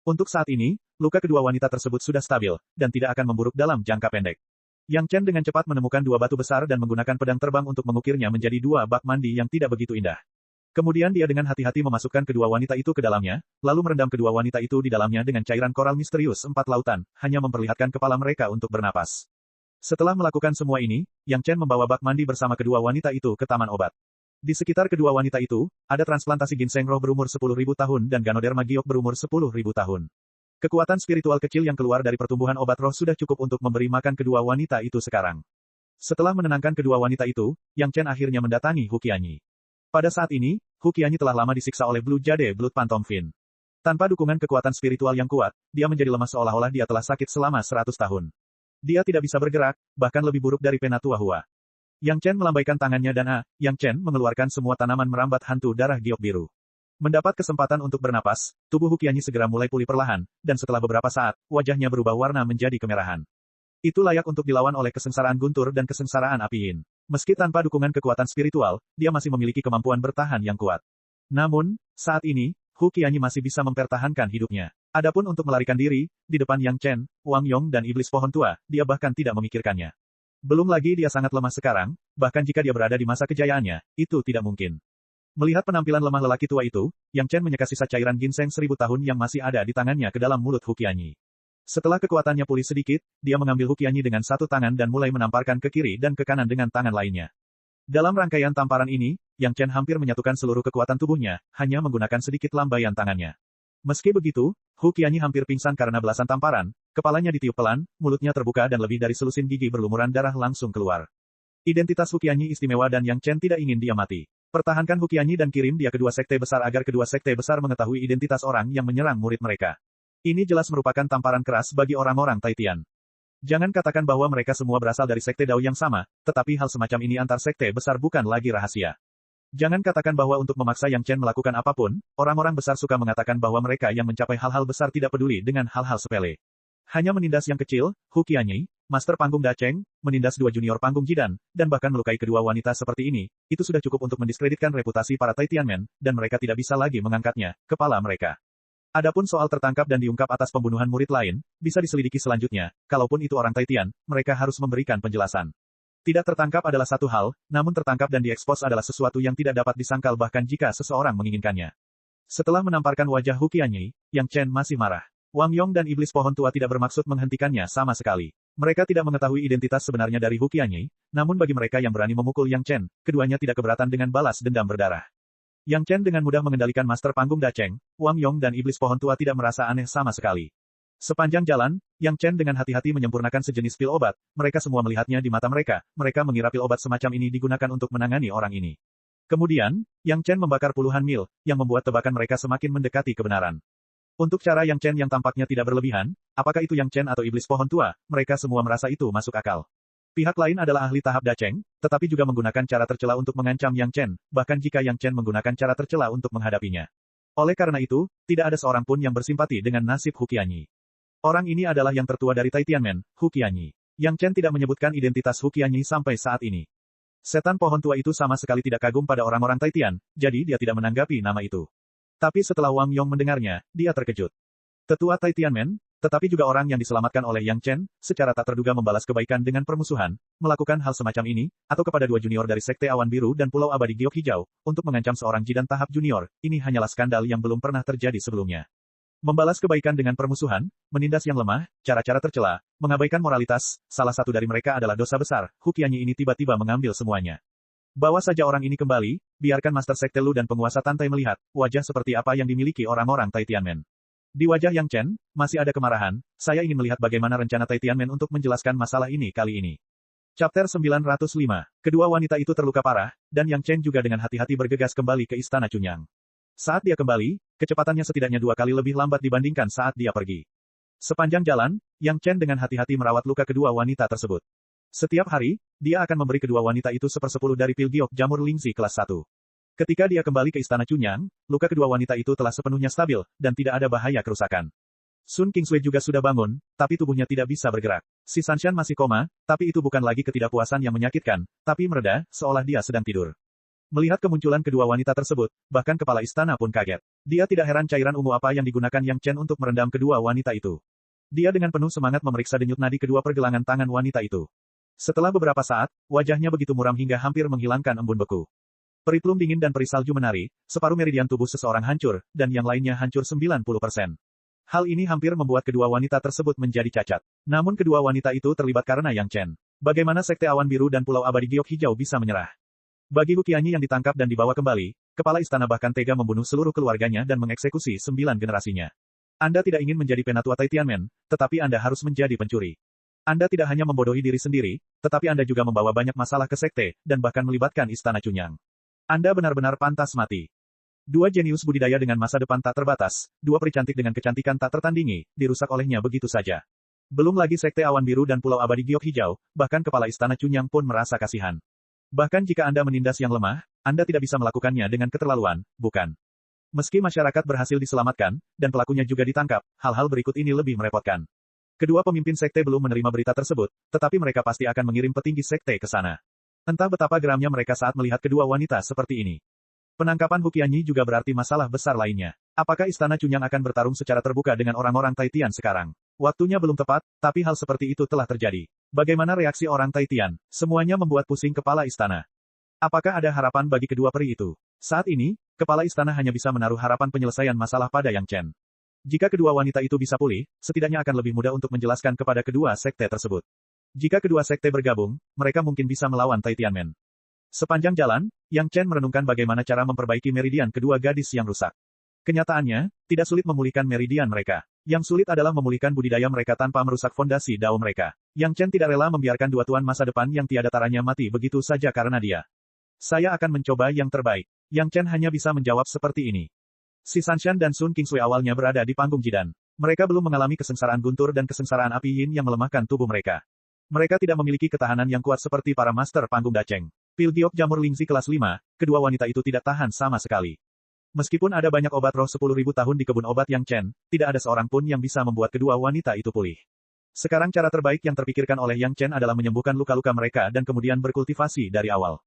Untuk saat ini, luka kedua wanita tersebut sudah stabil, dan tidak akan memburuk dalam jangka pendek. Yang Chen dengan cepat menemukan dua batu besar dan menggunakan pedang terbang untuk mengukirnya menjadi dua bak mandi yang tidak begitu indah. Kemudian dia dengan hati-hati memasukkan kedua wanita itu ke dalamnya, lalu merendam kedua wanita itu di dalamnya dengan cairan koral misterius empat lautan, hanya memperlihatkan kepala mereka untuk bernapas. Setelah melakukan semua ini, Yang Chen membawa bak mandi bersama kedua wanita itu ke taman obat. Di sekitar kedua wanita itu, ada transplantasi ginseng roh berumur 10.000 tahun dan Ganoderma giok berumur 10.000 tahun. Kekuatan spiritual kecil yang keluar dari pertumbuhan obat roh sudah cukup untuk memberi makan kedua wanita itu sekarang. Setelah menenangkan kedua wanita itu, Yang Chen akhirnya mendatangi Hu Qianyi. Pada saat ini, Hu Qianyi telah lama disiksa oleh Blue Jade Blood Phantom Fin. Tanpa dukungan kekuatan spiritual yang kuat, dia menjadi lemah seolah-olah dia telah sakit selama 100 tahun. Dia tidak bisa bergerak, bahkan lebih buruk dari Penatua Hua. Yang Chen melambaikan tangannya dan Yang Chen mengeluarkan semua tanaman merambat hantu darah giok biru. Mendapat kesempatan untuk bernapas, tubuh Hu Qianyi segera mulai pulih perlahan, dan setelah beberapa saat, wajahnya berubah warna menjadi kemerahan. Itu layak untuk dilawan oleh kesengsaraan guntur dan kesengsaraan api yin. Meski tanpa dukungan kekuatan spiritual, dia masih memiliki kemampuan bertahan yang kuat. Namun, saat ini, Hu Qianyi masih bisa mempertahankan hidupnya. Adapun untuk melarikan diri, di depan Yang Chen, Wang Yong dan iblis pohon tua, dia bahkan tidak memikirkannya. Belum lagi dia sangat lemah sekarang, bahkan jika dia berada di masa kejayaannya, itu tidak mungkin. Melihat penampilan lemah lelaki tua itu, Yang Chen menyeka sisa cairan ginseng 1000 tahun yang masih ada di tangannya ke dalam mulut Hu Qianyi. Setelah kekuatannya pulih sedikit, dia mengambil Hu Qianyi dengan satu tangan dan mulai menamparkan ke kiri dan ke kanan dengan tangan lainnya. Dalam rangkaian tamparan ini, Yang Chen hampir menyatukan seluruh kekuatan tubuhnya, hanya menggunakan sedikit lambaian tangannya. Meski begitu, Hu Qianyi hampir pingsan karena belasan tamparan, kepalanya ditiup pelan, mulutnya terbuka dan lebih dari selusin gigi berlumuran darah langsung keluar. Identitas Hu Qianyi istimewa dan Yang Chen tidak ingin dia mati. Pertahankan Hu Qianyi dan kirim dia ke dua sekte besar agar kedua sekte besar mengetahui identitas orang yang menyerang murid mereka. Ini jelas merupakan tamparan keras bagi orang-orang Taitian. Jangan katakan bahwa mereka semua berasal dari sekte Dao yang sama, tetapi hal semacam ini antar sekte besar bukan lagi rahasia. Jangan katakan bahwa untuk memaksa Yang Chen melakukan apapun, orang-orang besar suka mengatakan bahwa mereka yang mencapai hal-hal besar tidak peduli dengan hal-hal sepele. Hanya menindas yang kecil, Hu Qianyi, Master Panggung Da Cheng, menindas dua junior panggung Jidan, dan bahkan melukai kedua wanita seperti ini, itu sudah cukup untuk mendiskreditkan reputasi para Taitianmen, dan mereka tidak bisa lagi mengangkatnya, kepala mereka. Adapun soal tertangkap dan diungkap atas pembunuhan murid lain, bisa diselidiki selanjutnya, kalaupun itu orang Taitian, mereka harus memberikan penjelasan. Tidak tertangkap adalah satu hal, namun tertangkap dan diekspos adalah sesuatu yang tidak dapat disangkal bahkan jika seseorang menginginkannya. Setelah menamparkan wajah Hu Qianyi, Yang Chen masih marah. Wang Yong dan iblis pohon tua tidak bermaksud menghentikannya sama sekali. Mereka tidak mengetahui identitas sebenarnya dari Hu Qianyi, namun bagi mereka yang berani memukul Yang Chen, keduanya tidak keberatan dengan balas dendam berdarah. Yang Chen dengan mudah mengendalikan Master Panggung Da Cheng, Wang Yong dan iblis pohon tua tidak merasa aneh sama sekali. Sepanjang jalan, Yang Chen dengan hati-hati menyempurnakan sejenis pil obat, mereka semua melihatnya di mata mereka mengira pil obat semacam ini digunakan untuk menangani orang ini. Kemudian, Yang Chen membakar puluhan mil, yang membuat tebakan mereka semakin mendekati kebenaran. Untuk cara Yang Chen yang tampaknya tidak berlebihan, apakah itu Yang Chen atau iblis pohon tua, mereka semua merasa itu masuk akal. Pihak lain adalah ahli tahap Da Cheng, tetapi juga menggunakan cara tercela untuk mengancam Yang Chen, bahkan jika Yang Chen menggunakan cara tercela untuk menghadapinya. Oleh karena itu, tidak ada seorang pun yang bersimpati dengan nasib Hu Qianyi. Orang ini adalah yang tertua dari Taitianmen, Hu Qianyi. Yang Chen tidak menyebutkan identitas Hu Qianyi sampai saat ini. Setan pohon tua itu sama sekali tidak kagum pada orang-orang Taitian, jadi dia tidak menanggapi nama itu. Tapi setelah Wang Yong mendengarnya, dia terkejut. Tetua Taitianmen, tetapi juga orang yang diselamatkan oleh Yang Chen, secara tak terduga membalas kebaikan dengan permusuhan, melakukan hal semacam ini, atau kepada dua junior dari Sekte Awan Biru dan Pulau Abadi Giok Hijau, untuk mengancam seorang Jidan tahap junior, ini hanyalah skandal yang belum pernah terjadi sebelumnya. Membalas kebaikan dengan permusuhan, menindas yang lemah, cara-cara tercela, mengabaikan moralitas, salah satu dari mereka adalah dosa besar, Hu Qianyi ini tiba-tiba mengambil semuanya. Bawa saja orang ini kembali, biarkan Master Sekte Lu dan penguasa Tantai melihat, wajah seperti apa yang dimiliki orang-orang Taitianmen. Di wajah Yang Chen, masih ada kemarahan, saya ingin melihat bagaimana rencana Taitianmen untuk menjelaskan masalah ini kali ini. Chapter 905. Kedua wanita itu terluka parah, dan Yang Chen juga dengan hati-hati bergegas kembali ke Istana Chunyang. Saat dia kembali, kecepatannya setidaknya 2 kali lebih lambat dibandingkan saat dia pergi. Sepanjang jalan, Yang Chen dengan hati-hati merawat luka kedua wanita tersebut. Setiap hari, dia akan memberi kedua wanita itu 1/10 dari pil giok jamur Lingzi kelas 1. Ketika dia kembali ke istana Chunyang, luka kedua wanita itu telah sepenuhnya stabil, dan tidak ada bahaya kerusakan. Sun Qingsui juga sudah bangun, tapi tubuhnya tidak bisa bergerak. Si Sanshan masih koma, tapi itu bukan lagi ketidakpuasan yang menyakitkan, tapi mereda, seolah dia sedang tidur. Melihat kemunculan kedua wanita tersebut, bahkan kepala istana pun kaget. Dia tidak heran cairan ungu apa yang digunakan Yang Chen untuk merendam kedua wanita itu. Dia dengan penuh semangat memeriksa denyut nadi kedua pergelangan tangan wanita itu. Setelah beberapa saat, wajahnya begitu muram hingga hampir menghilangkan embun beku. Peri plum dingin dan peri salju menari, separuh meridian tubuh seseorang hancur, dan yang lainnya hancur 90%. Hal ini hampir membuat kedua wanita tersebut menjadi cacat. Namun kedua wanita itu terlibat karena Yang Chen. Bagaimana Sekte Awan Biru dan Pulau Abadi Giok Hijau bisa menyerah? Bagi Huqianyi yang ditangkap dan dibawa kembali, kepala istana bahkan tega membunuh seluruh keluarganya dan mengeksekusi 9 generasinya. Anda tidak ingin menjadi penatua Tianmen, tetapi Anda harus menjadi pencuri. Anda tidak hanya membodohi diri sendiri, tetapi Anda juga membawa banyak masalah ke sekte, dan bahkan melibatkan istana Chunyang. Anda benar-benar pantas mati. Dua jenius budidaya dengan masa depan tak terbatas, dua peri cantik dengan kecantikan tak tertandingi, dirusak olehnya begitu saja. Belum lagi Sekte Awan Biru dan Pulau Abadi Giok Hijau, bahkan kepala istana Chunyang pun merasa kasihan. Bahkan jika Anda menindas yang lemah, Anda tidak bisa melakukannya dengan keterlaluan, bukan? Meski masyarakat berhasil diselamatkan, dan pelakunya juga ditangkap, hal-hal berikut ini lebih merepotkan. Kedua pemimpin sekte belum menerima berita tersebut, tetapi mereka pasti akan mengirim petinggi sekte ke sana. Entah betapa geramnya mereka saat melihat kedua wanita seperti ini. Penangkapan Huqianyi juga berarti masalah besar lainnya. Apakah istana Chunyang akan bertarung secara terbuka dengan orang-orang Taitian sekarang? Waktunya belum tepat, tapi hal seperti itu telah terjadi. Bagaimana reaksi orang Taitian? Semuanya membuat pusing kepala istana. Apakah ada harapan bagi kedua peri itu? Saat ini, kepala istana hanya bisa menaruh harapan penyelesaian masalah pada Yang Chen. Jika kedua wanita itu bisa pulih, setidaknya akan lebih mudah untuk menjelaskan kepada kedua sekte tersebut. Jika kedua sekte bergabung, mereka mungkin bisa melawan Tianmen. Sepanjang jalan, Yang Chen merenungkan bagaimana cara memperbaiki meridian kedua gadis yang rusak. Kenyataannya, tidak sulit memulihkan meridian mereka. Yang sulit adalah memulihkan budidaya mereka tanpa merusak fondasi dao mereka. Yang Chen tidak rela membiarkan dua tuan masa depan yang tiada taranya mati begitu saja karena dia. Saya akan mencoba yang terbaik. Yang Chen hanya bisa menjawab seperti ini. Si Sanshan dan Sun Qingsui awalnya berada di panggung jidan. Mereka belum mengalami kesengsaraan guntur dan kesengsaraan api yin yang melemahkan tubuh mereka. Mereka tidak memiliki ketahanan yang kuat seperti para master panggung daceng. Pil giok jamur Lingzi kelas 5, kedua wanita itu tidak tahan sama sekali. Meskipun ada banyak obat roh 10.000 tahun di kebun obat Yang Chen, tidak ada seorang pun yang bisa membuat kedua wanita itu pulih. Sekarang cara terbaik yang terpikirkan oleh Yang Chen adalah menyembuhkan luka-luka mereka dan kemudian berkultivasi dari awal.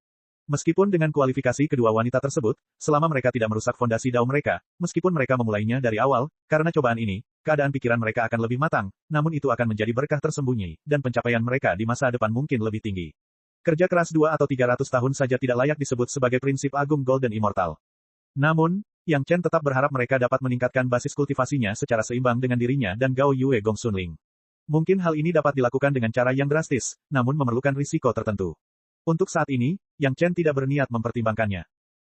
Meskipun dengan kualifikasi kedua wanita tersebut, selama mereka tidak merusak fondasi dao mereka, meskipun mereka memulainya dari awal, karena cobaan ini, keadaan pikiran mereka akan lebih matang, namun itu akan menjadi berkah tersembunyi, dan pencapaian mereka di masa depan mungkin lebih tinggi. Kerja keras 2 atau 300 tahun saja tidak layak disebut sebagai prinsip agung Golden Immortal. Namun, Yang Chen tetap berharap mereka dapat meningkatkan basis kultivasinya secara seimbang dengan dirinya dan Gao Yue Gong Sunling. Mungkin hal ini dapat dilakukan dengan cara yang drastis, namun memerlukan risiko tertentu. Untuk saat ini, Yang Chen tidak berniat mempertimbangkannya.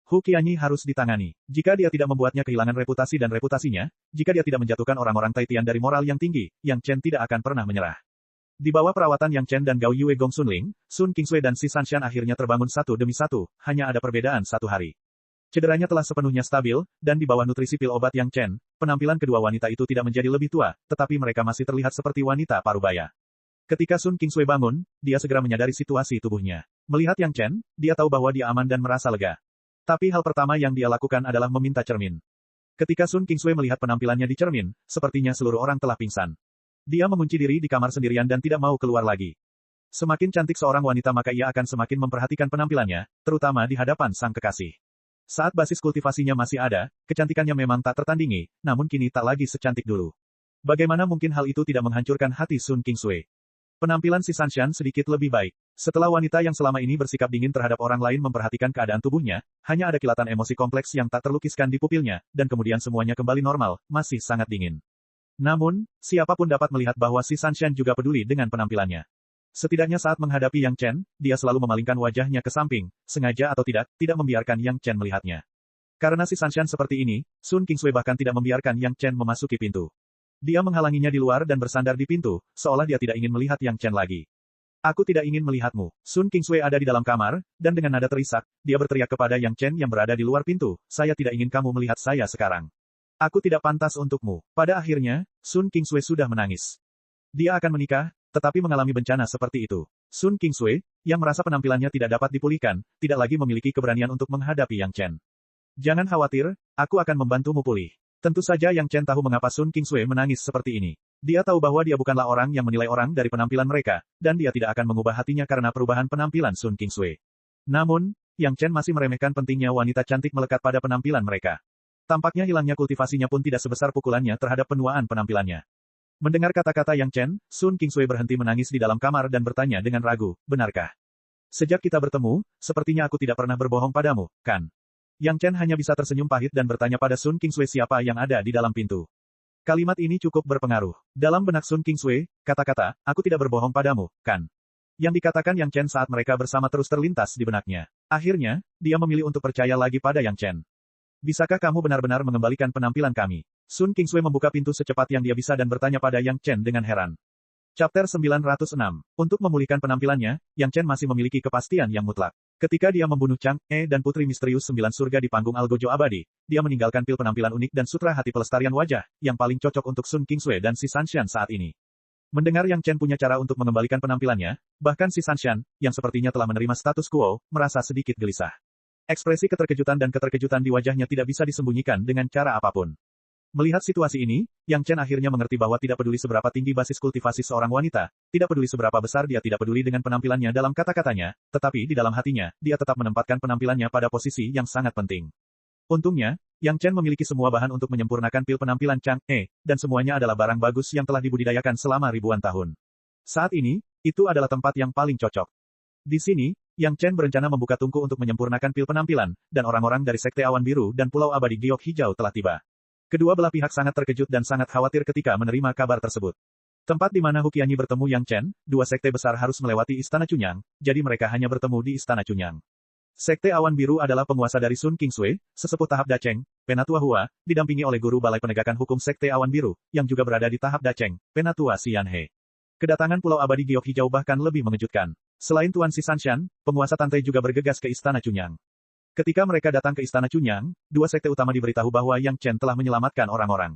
Huqianyi harus ditangani. Jika dia tidak membuatnya kehilangan reputasi dan reputasinya, jika dia tidak menjatuhkan orang-orang Taitian dari moral yang tinggi, Yang Chen tidak akan pernah menyerah. Di bawah perawatan Yang Chen dan Gao Yue Gong Sunling, Sun Qingsui dan Si Sanshan akhirnya terbangun satu demi satu, hanya ada perbedaan 1 hari. Cederanya telah sepenuhnya stabil, dan di bawah nutrisi pil obat Yang Chen, penampilan kedua wanita itu tidak menjadi lebih tua, tetapi mereka masih terlihat seperti wanita parubaya. Ketika Sun Qingsui bangun, dia segera menyadari situasi tubuhnya. Melihat Yang Chen, dia tahu bahwa dia aman dan merasa lega. Tapi hal pertama yang dia lakukan adalah meminta cermin. Ketika Sun Qingsui melihat penampilannya di cermin, sepertinya seluruh orang telah pingsan. Dia mengunci diri di kamar sendirian dan tidak mau keluar lagi. Semakin cantik seorang wanita maka ia akan semakin memperhatikan penampilannya, terutama di hadapan sang kekasih. Saat basis kultivasinya masih ada, kecantikannya memang tak tertandingi, namun kini tak lagi secantik dulu. Bagaimana mungkin hal itu tidak menghancurkan hati Sun Qingsui? Penampilan Si Sanshan sedikit lebih baik. Setelah wanita yang selama ini bersikap dingin terhadap orang lain memperhatikan keadaan tubuhnya, hanya ada kilatan emosi kompleks yang tak terlukiskan di pupilnya, dan kemudian semuanya kembali normal, masih sangat dingin. Namun, siapapun dapat melihat bahwa Si Sanshan juga peduli dengan penampilannya. Setidaknya saat menghadapi Yang Chen, dia selalu memalingkan wajahnya ke samping, sengaja atau tidak membiarkan Yang Chen melihatnya. Karena Si Sanshan seperti ini, Sun Qingsui bahkan tidak membiarkan Yang Chen memasuki pintu. Dia menghalanginya di luar dan bersandar di pintu, seolah dia tidak ingin melihat Yang Chen lagi. Aku tidak ingin melihatmu. Sun Qingsui ada di dalam kamar, dan dengan nada terisak, dia berteriak kepada Yang Chen yang berada di luar pintu, saya tidak ingin kamu melihat saya sekarang. Aku tidak pantas untukmu. Pada akhirnya, Sun Qingsui sudah menangis. Dia akan menikah, tetapi mengalami bencana seperti itu. Sun Kingsway, yang merasa penampilannya tidak dapat dipulihkan, tidak lagi memiliki keberanian untuk menghadapi Yang Chen. Jangan khawatir, aku akan membantumu pulih. Tentu saja Yang Chen tahu mengapa Sun Kingsway menangis seperti ini. Dia tahu bahwa dia bukanlah orang yang menilai orang dari penampilan mereka, dan dia tidak akan mengubah hatinya karena perubahan penampilan Sun Kingsway. Namun, Yang Chen masih meremehkan pentingnya wanita cantik melekat pada penampilan mereka. Tampaknya hilangnya kultivasinya pun tidak sebesar pukulannya terhadap penuaan penampilannya. Mendengar kata-kata Yang Chen, Sun Kingsway berhenti menangis di dalam kamar dan bertanya dengan ragu, benarkah? Sejak kita bertemu, sepertinya aku tidak pernah berbohong padamu, kan? Yang Chen hanya bisa tersenyum pahit dan bertanya pada Sun Kingsway siapa yang ada di dalam pintu. Kalimat ini cukup berpengaruh. Dalam benak Sun Kingsway, kata-kata, aku tidak berbohong padamu, kan? Yang dikatakan Yang Chen saat mereka bersama terus terlintas di benaknya. Akhirnya, dia memilih untuk percaya lagi pada Yang Chen. Bisakah kamu benar-benar mengembalikan penampilan kami? Sun Kingsway membuka pintu secepat yang dia bisa dan bertanya pada Yang Chen dengan heran. Chapter 906. Untuk memulihkan penampilannya, Yang Chen masih memiliki kepastian yang mutlak. Ketika dia membunuh Chang E dan Putri Misterius 9 Surga di panggung Algojo Abadi, dia meninggalkan pil penampilan unik dan sutra hati pelestarian wajah, yang paling cocok untuk Sun Kingsway dan si Sanshan saat ini. Mendengar Yang Chen punya cara untuk mengembalikan penampilannya, bahkan si Sanshan, yang sepertinya telah menerima status quo, merasa sedikit gelisah. Ekspresi keterkejutan dan keterkejutan di wajahnya tidak bisa disembunyikan dengan cara apapun. Melihat situasi ini, Yang Chen akhirnya mengerti bahwa tidak peduli seberapa tinggi basis kultivasi seorang wanita, tidak peduli seberapa besar dia tidak peduli dengan penampilannya dalam kata-katanya, tetapi di dalam hatinya, dia tetap menempatkan penampilannya pada posisi yang sangat penting. Untungnya, Yang Chen memiliki semua bahan untuk menyempurnakan pil penampilan Chang E, dan semuanya adalah barang bagus yang telah dibudidayakan selama ribuan tahun. Saat ini, itu adalah tempat yang paling cocok. Di sini, Yang Chen berencana membuka tungku untuk menyempurnakan pil penampilan, dan orang-orang dari Sekte Awan Biru dan Pulau Abadi Giok Hijau telah tiba. Kedua belah pihak sangat terkejut dan sangat khawatir ketika menerima kabar tersebut. Tempat di mana Huqianyi bertemu Yang Chen, dua sekte besar harus melewati Istana Cunyang, jadi mereka hanya bertemu di Istana Cunyang. Sekte Awan Biru adalah penguasa dari Sun Kingsway, sesepuh tahap Dacheng, Penatua Hua, didampingi oleh guru Balai Penegakan Hukum Sekte Awan Biru, yang juga berada di tahap Dacheng, Penatua Xian He. Kedatangan Pulau Abadi Giok Hijau bahkan lebih mengejutkan. Selain Tuan Si Sanshan, penguasa Tantai juga bergegas ke Istana Cunyang. Ketika mereka datang ke Istana Cunyang, dua sekte utama diberitahu bahwa Yang Chen telah menyelamatkan orang-orang.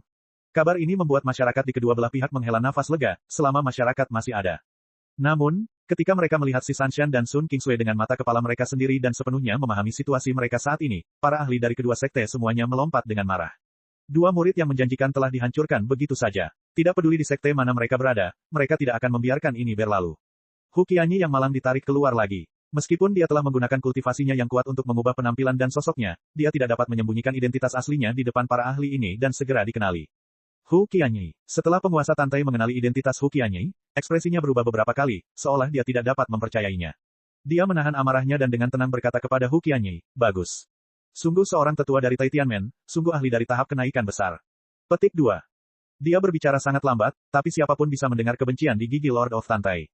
Kabar ini membuat masyarakat di kedua belah pihak menghela nafas lega, selama masyarakat masih ada. Namun, ketika mereka melihat si Sanshan dan Sun Kingsway dengan mata kepala mereka sendiri dan sepenuhnya memahami situasi mereka saat ini, para ahli dari kedua sekte semuanya melompat dengan marah. Dua murid yang menjanjikan telah dihancurkan begitu saja. Tidak peduli di sekte mana mereka berada, mereka tidak akan membiarkan ini berlalu. Huqianyi yang malang ditarik keluar lagi. Meskipun dia telah menggunakan kultivasinya yang kuat untuk mengubah penampilan dan sosoknya, dia tidak dapat menyembunyikan identitas aslinya di depan para ahli ini dan segera dikenali. Huqianyi. Setelah penguasa Tantai mengenali identitas Huqianyi, ekspresinya berubah beberapa kali, seolah dia tidak dapat mempercayainya. Dia menahan amarahnya dan dengan tenang berkata kepada Huqianyi, bagus. Sungguh seorang tetua dari Taitianmen, sungguh ahli dari tahap kenaikan besar. Petik 2. Dia berbicara sangat lambat, tapi siapapun bisa mendengar kebencian di gigi Lord of Tantai.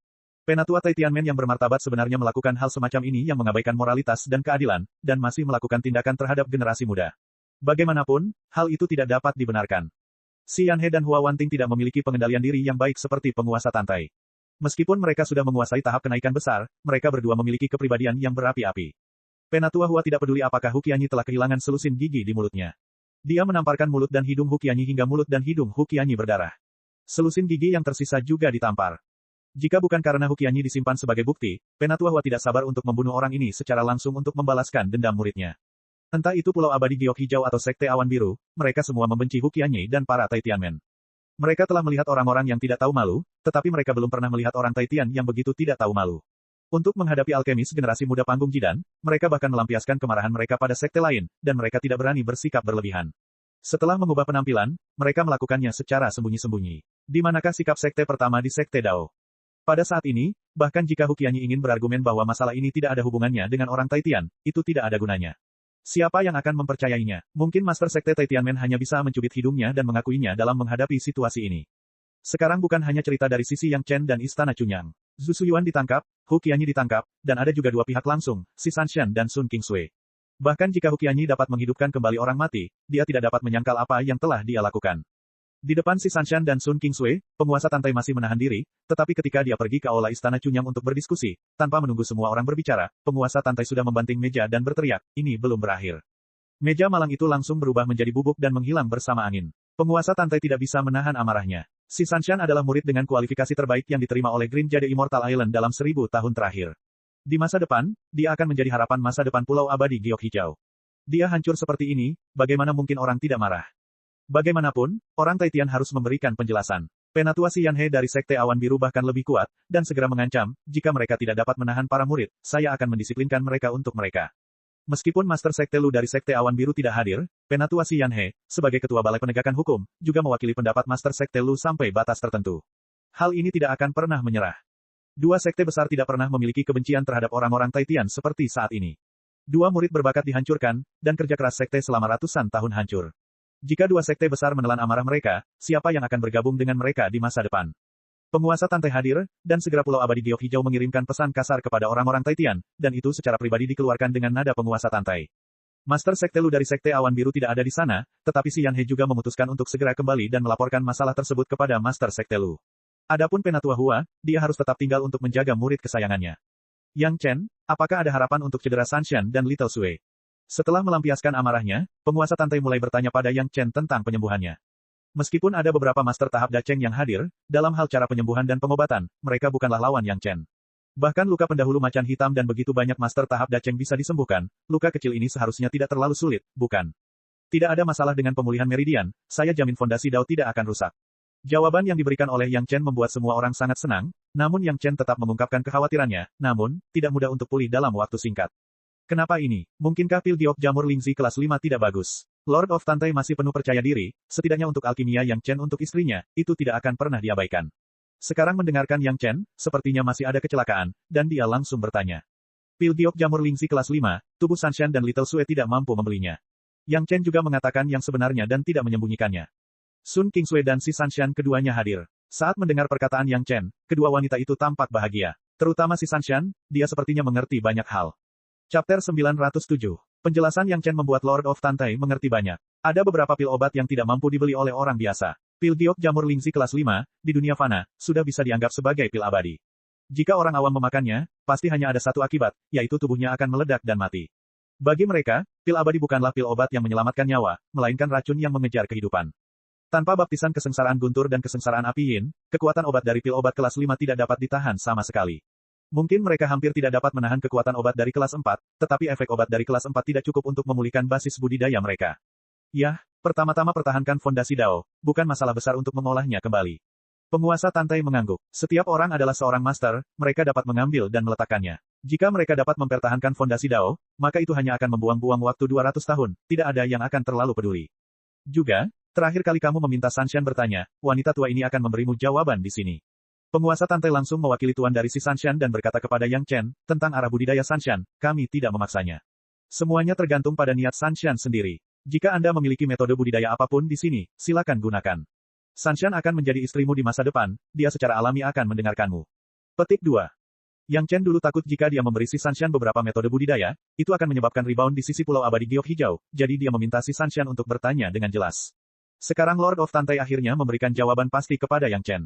Penatua Taitianmen yang bermartabat sebenarnya melakukan hal semacam ini yang mengabaikan moralitas dan keadilan, dan masih melakukan tindakan terhadap generasi muda. Bagaimanapun, hal itu tidak dapat dibenarkan. Xian He dan Hua Wanting tidak memiliki pengendalian diri yang baik seperti penguasa Tantai. Meskipun mereka sudah menguasai tahap kenaikan besar, mereka berdua memiliki kepribadian yang berapi-api. Penatua Hua tidak peduli apakah Huqianyi telah kehilangan selusin gigi di mulutnya. Dia menamparkan mulut dan hidung Huqianyi hingga mulut dan hidung Huqianyi berdarah. Selusin gigi yang tersisa juga ditampar. Jika bukan karena Huqianyi disimpan sebagai bukti, Penatua Hua tidak sabar untuk membunuh orang ini secara langsung untuk membalaskan dendam muridnya. Entah itu Pulau Abadi Giok Hijau atau Sekte Awan Biru, mereka semua membenci Huqianyi dan para Taitianmen. Mereka telah melihat orang-orang yang tidak tahu malu, tetapi mereka belum pernah melihat orang Taitian yang begitu tidak tahu malu. Untuk menghadapi alkemis generasi muda panggung Jidan, mereka bahkan melampiaskan kemarahan mereka pada sekte lain, dan mereka tidak berani bersikap berlebihan. Setelah mengubah penampilan, mereka melakukannya secara sembunyi-sembunyi. Di manakah sikap sekte pertama di Sekte Dao? Pada saat ini, bahkan jika Huqianyi ingin berargumen bahwa masalah ini tidak ada hubungannya dengan orang Taitian, itu tidak ada gunanya. Siapa yang akan mempercayainya? Mungkin Master Sekte Taitianmen hanya bisa mencubit hidungnya dan mengakuinya dalam menghadapi situasi ini. Sekarang bukan hanya cerita dari sisi Yang Chen dan Istana Cunyang. Zhu Suyuan ditangkap, Huqianyi ditangkap, dan ada juga dua pihak langsung, si Sanshan dan Sun Kingsway. Bahkan jika Huqianyi dapat menghidupkan kembali orang mati, dia tidak dapat menyangkal apa yang telah dia lakukan. Di depan si Sanshan dan Sun Kingsway, penguasa Tantai masih menahan diri, tetapi ketika dia pergi ke aula Istana Cunyang untuk berdiskusi, tanpa menunggu semua orang berbicara, penguasa Tantai sudah membanting meja dan berteriak, ini belum berakhir. Meja malang itu langsung berubah menjadi bubuk dan menghilang bersama angin. Penguasa Tantai tidak bisa menahan amarahnya. Si Sanshan adalah murid dengan kualifikasi terbaik yang diterima oleh Green Jade Immortal Island dalam 1000 tahun terakhir. Di masa depan, dia akan menjadi harapan masa depan Pulau Abadi Giok Hijau. Dia hancur seperti ini, bagaimana mungkin orang tidak marah? Bagaimanapun, orang Taitian harus memberikan penjelasan. Penatua Si Yanhe dari Sekte Awan Biru bahkan lebih kuat, dan segera mengancam, jika mereka tidak dapat menahan para murid, saya akan mendisiplinkan mereka untuk mereka. Meskipun Master Sekte Lu dari Sekte Awan Biru tidak hadir, Penatua Si Yanhe, sebagai Ketua Balai Penegakan Hukum, juga mewakili pendapat Master Sekte Lu sampai batas tertentu. Hal ini tidak akan pernah menyerah. Dua sekte besar tidak pernah memiliki kebencian terhadap orang-orang Taitian seperti saat ini. Dua murid berbakat dihancurkan, dan kerja keras sekte selama ratusan tahun hancur. Jika dua sekte besar menelan amarah mereka, siapa yang akan bergabung dengan mereka di masa depan? Penguasa Tantai hadir, dan segera Pulau Abadi Giok Hijau mengirimkan pesan kasar kepada orang-orang Taitian, dan itu secara pribadi dikeluarkan dengan nada penguasa Tantai. Master Sekte Lu dari Sekte Awan Biru tidak ada di sana, tetapi Si Yanhe juga memutuskan untuk segera kembali dan melaporkan masalah tersebut kepada Master Sekte Lu. Adapun Penatua Hua, dia harus tetap tinggal untuk menjaga murid kesayangannya. Yang Chen, apakah ada harapan untuk cedera Sanshan dan Little Sui? Setelah melampiaskan amarahnya, penguasa Tantai mulai bertanya pada Yang Chen tentang penyembuhannya. Meskipun ada beberapa master tahap Dacheng yang hadir, dalam hal cara penyembuhan dan pengobatan, mereka bukanlah lawan Yang Chen. Bahkan luka pendahulu macan hitam dan begitu banyak master tahap Dacheng bisa disembuhkan, luka kecil ini seharusnya tidak terlalu sulit, bukan? Tidak ada masalah dengan pemulihan meridian, saya jamin fondasi Dao tidak akan rusak. Jawaban yang diberikan oleh Yang Chen membuat semua orang sangat senang, namun Yang Chen tetap mengungkapkan kekhawatirannya, namun, tidak mudah untuk pulih dalam waktu singkat. Kenapa ini? Mungkinkah pil giok jamur Lingzi kelas 5 tidak bagus? Lord of Tantai masih penuh percaya diri, setidaknya untuk alkimia Yang Chen untuk istrinya, itu tidak akan pernah diabaikan. Sekarang mendengarkan Yang Chen, sepertinya masih ada kecelakaan, dan dia langsung bertanya. Pil giok jamur Lingzi kelas 5, tubuh Sanshan dan Little Sui tidak mampu membelinya. Yang Chen juga mengatakan yang sebenarnya dan tidak menyembunyikannya. Sun Kingsui dan Si Sanshan keduanya hadir. Saat mendengar perkataan Yang Chen, kedua wanita itu tampak bahagia. Terutama Si Sanshan, dia sepertinya mengerti banyak hal. Chapter 907. Penjelasan Yang Chen membuat Lord of Tantai mengerti banyak. Ada beberapa pil obat yang tidak mampu dibeli oleh orang biasa. Pil giok jamur Lingzi kelas 5, di dunia fana, sudah bisa dianggap sebagai pil abadi. Jika orang awam memakannya, pasti hanya ada satu akibat, yaitu tubuhnya akan meledak dan mati. Bagi mereka, pil abadi bukanlah pil obat yang menyelamatkan nyawa, melainkan racun yang mengejar kehidupan. Tanpa baptisan kesengsaraan guntur dan kesengsaraan api yin, kekuatan obat dari pil obat kelas 5 tidak dapat ditahan sama sekali. Mungkin mereka hampir tidak dapat menahan kekuatan obat dari kelas 4, tetapi efek obat dari kelas 4 tidak cukup untuk memulihkan basis budidaya mereka. Yah, pertama-tama pertahankan fondasi Dao, bukan masalah besar untuk mengolahnya kembali. Penguasa Tantai mengangguk. Setiap orang adalah seorang master, mereka dapat mengambil dan meletakkannya. Jika mereka dapat mempertahankan fondasi Dao, maka itu hanya akan membuang-buang waktu 200 tahun, tidak ada yang akan terlalu peduli. Juga, terakhir kali kamu meminta Sanshan bertanya, wanita tua ini akan memberimu jawaban di sini. Penguasa Tantai langsung mewakili tuan dari Si Sanshan dan berkata kepada Yang Chen, tentang arah budidaya Sanshan, kami tidak memaksanya. Semuanya tergantung pada niat Sanshan sendiri. Jika Anda memiliki metode budidaya apapun di sini, silakan gunakan. Sanshan akan menjadi istrimu di masa depan, dia secara alami akan mendengarkanmu. Petik 2. Yang Chen dulu takut jika dia memberi Si Sanshan beberapa metode budidaya, itu akan menyebabkan rebound di sisi Pulau Abadi Giok Hijau, jadi dia meminta Si Sanshan untuk bertanya dengan jelas. Sekarang Lord of Tantai akhirnya memberikan jawaban pasti kepada Yang Chen.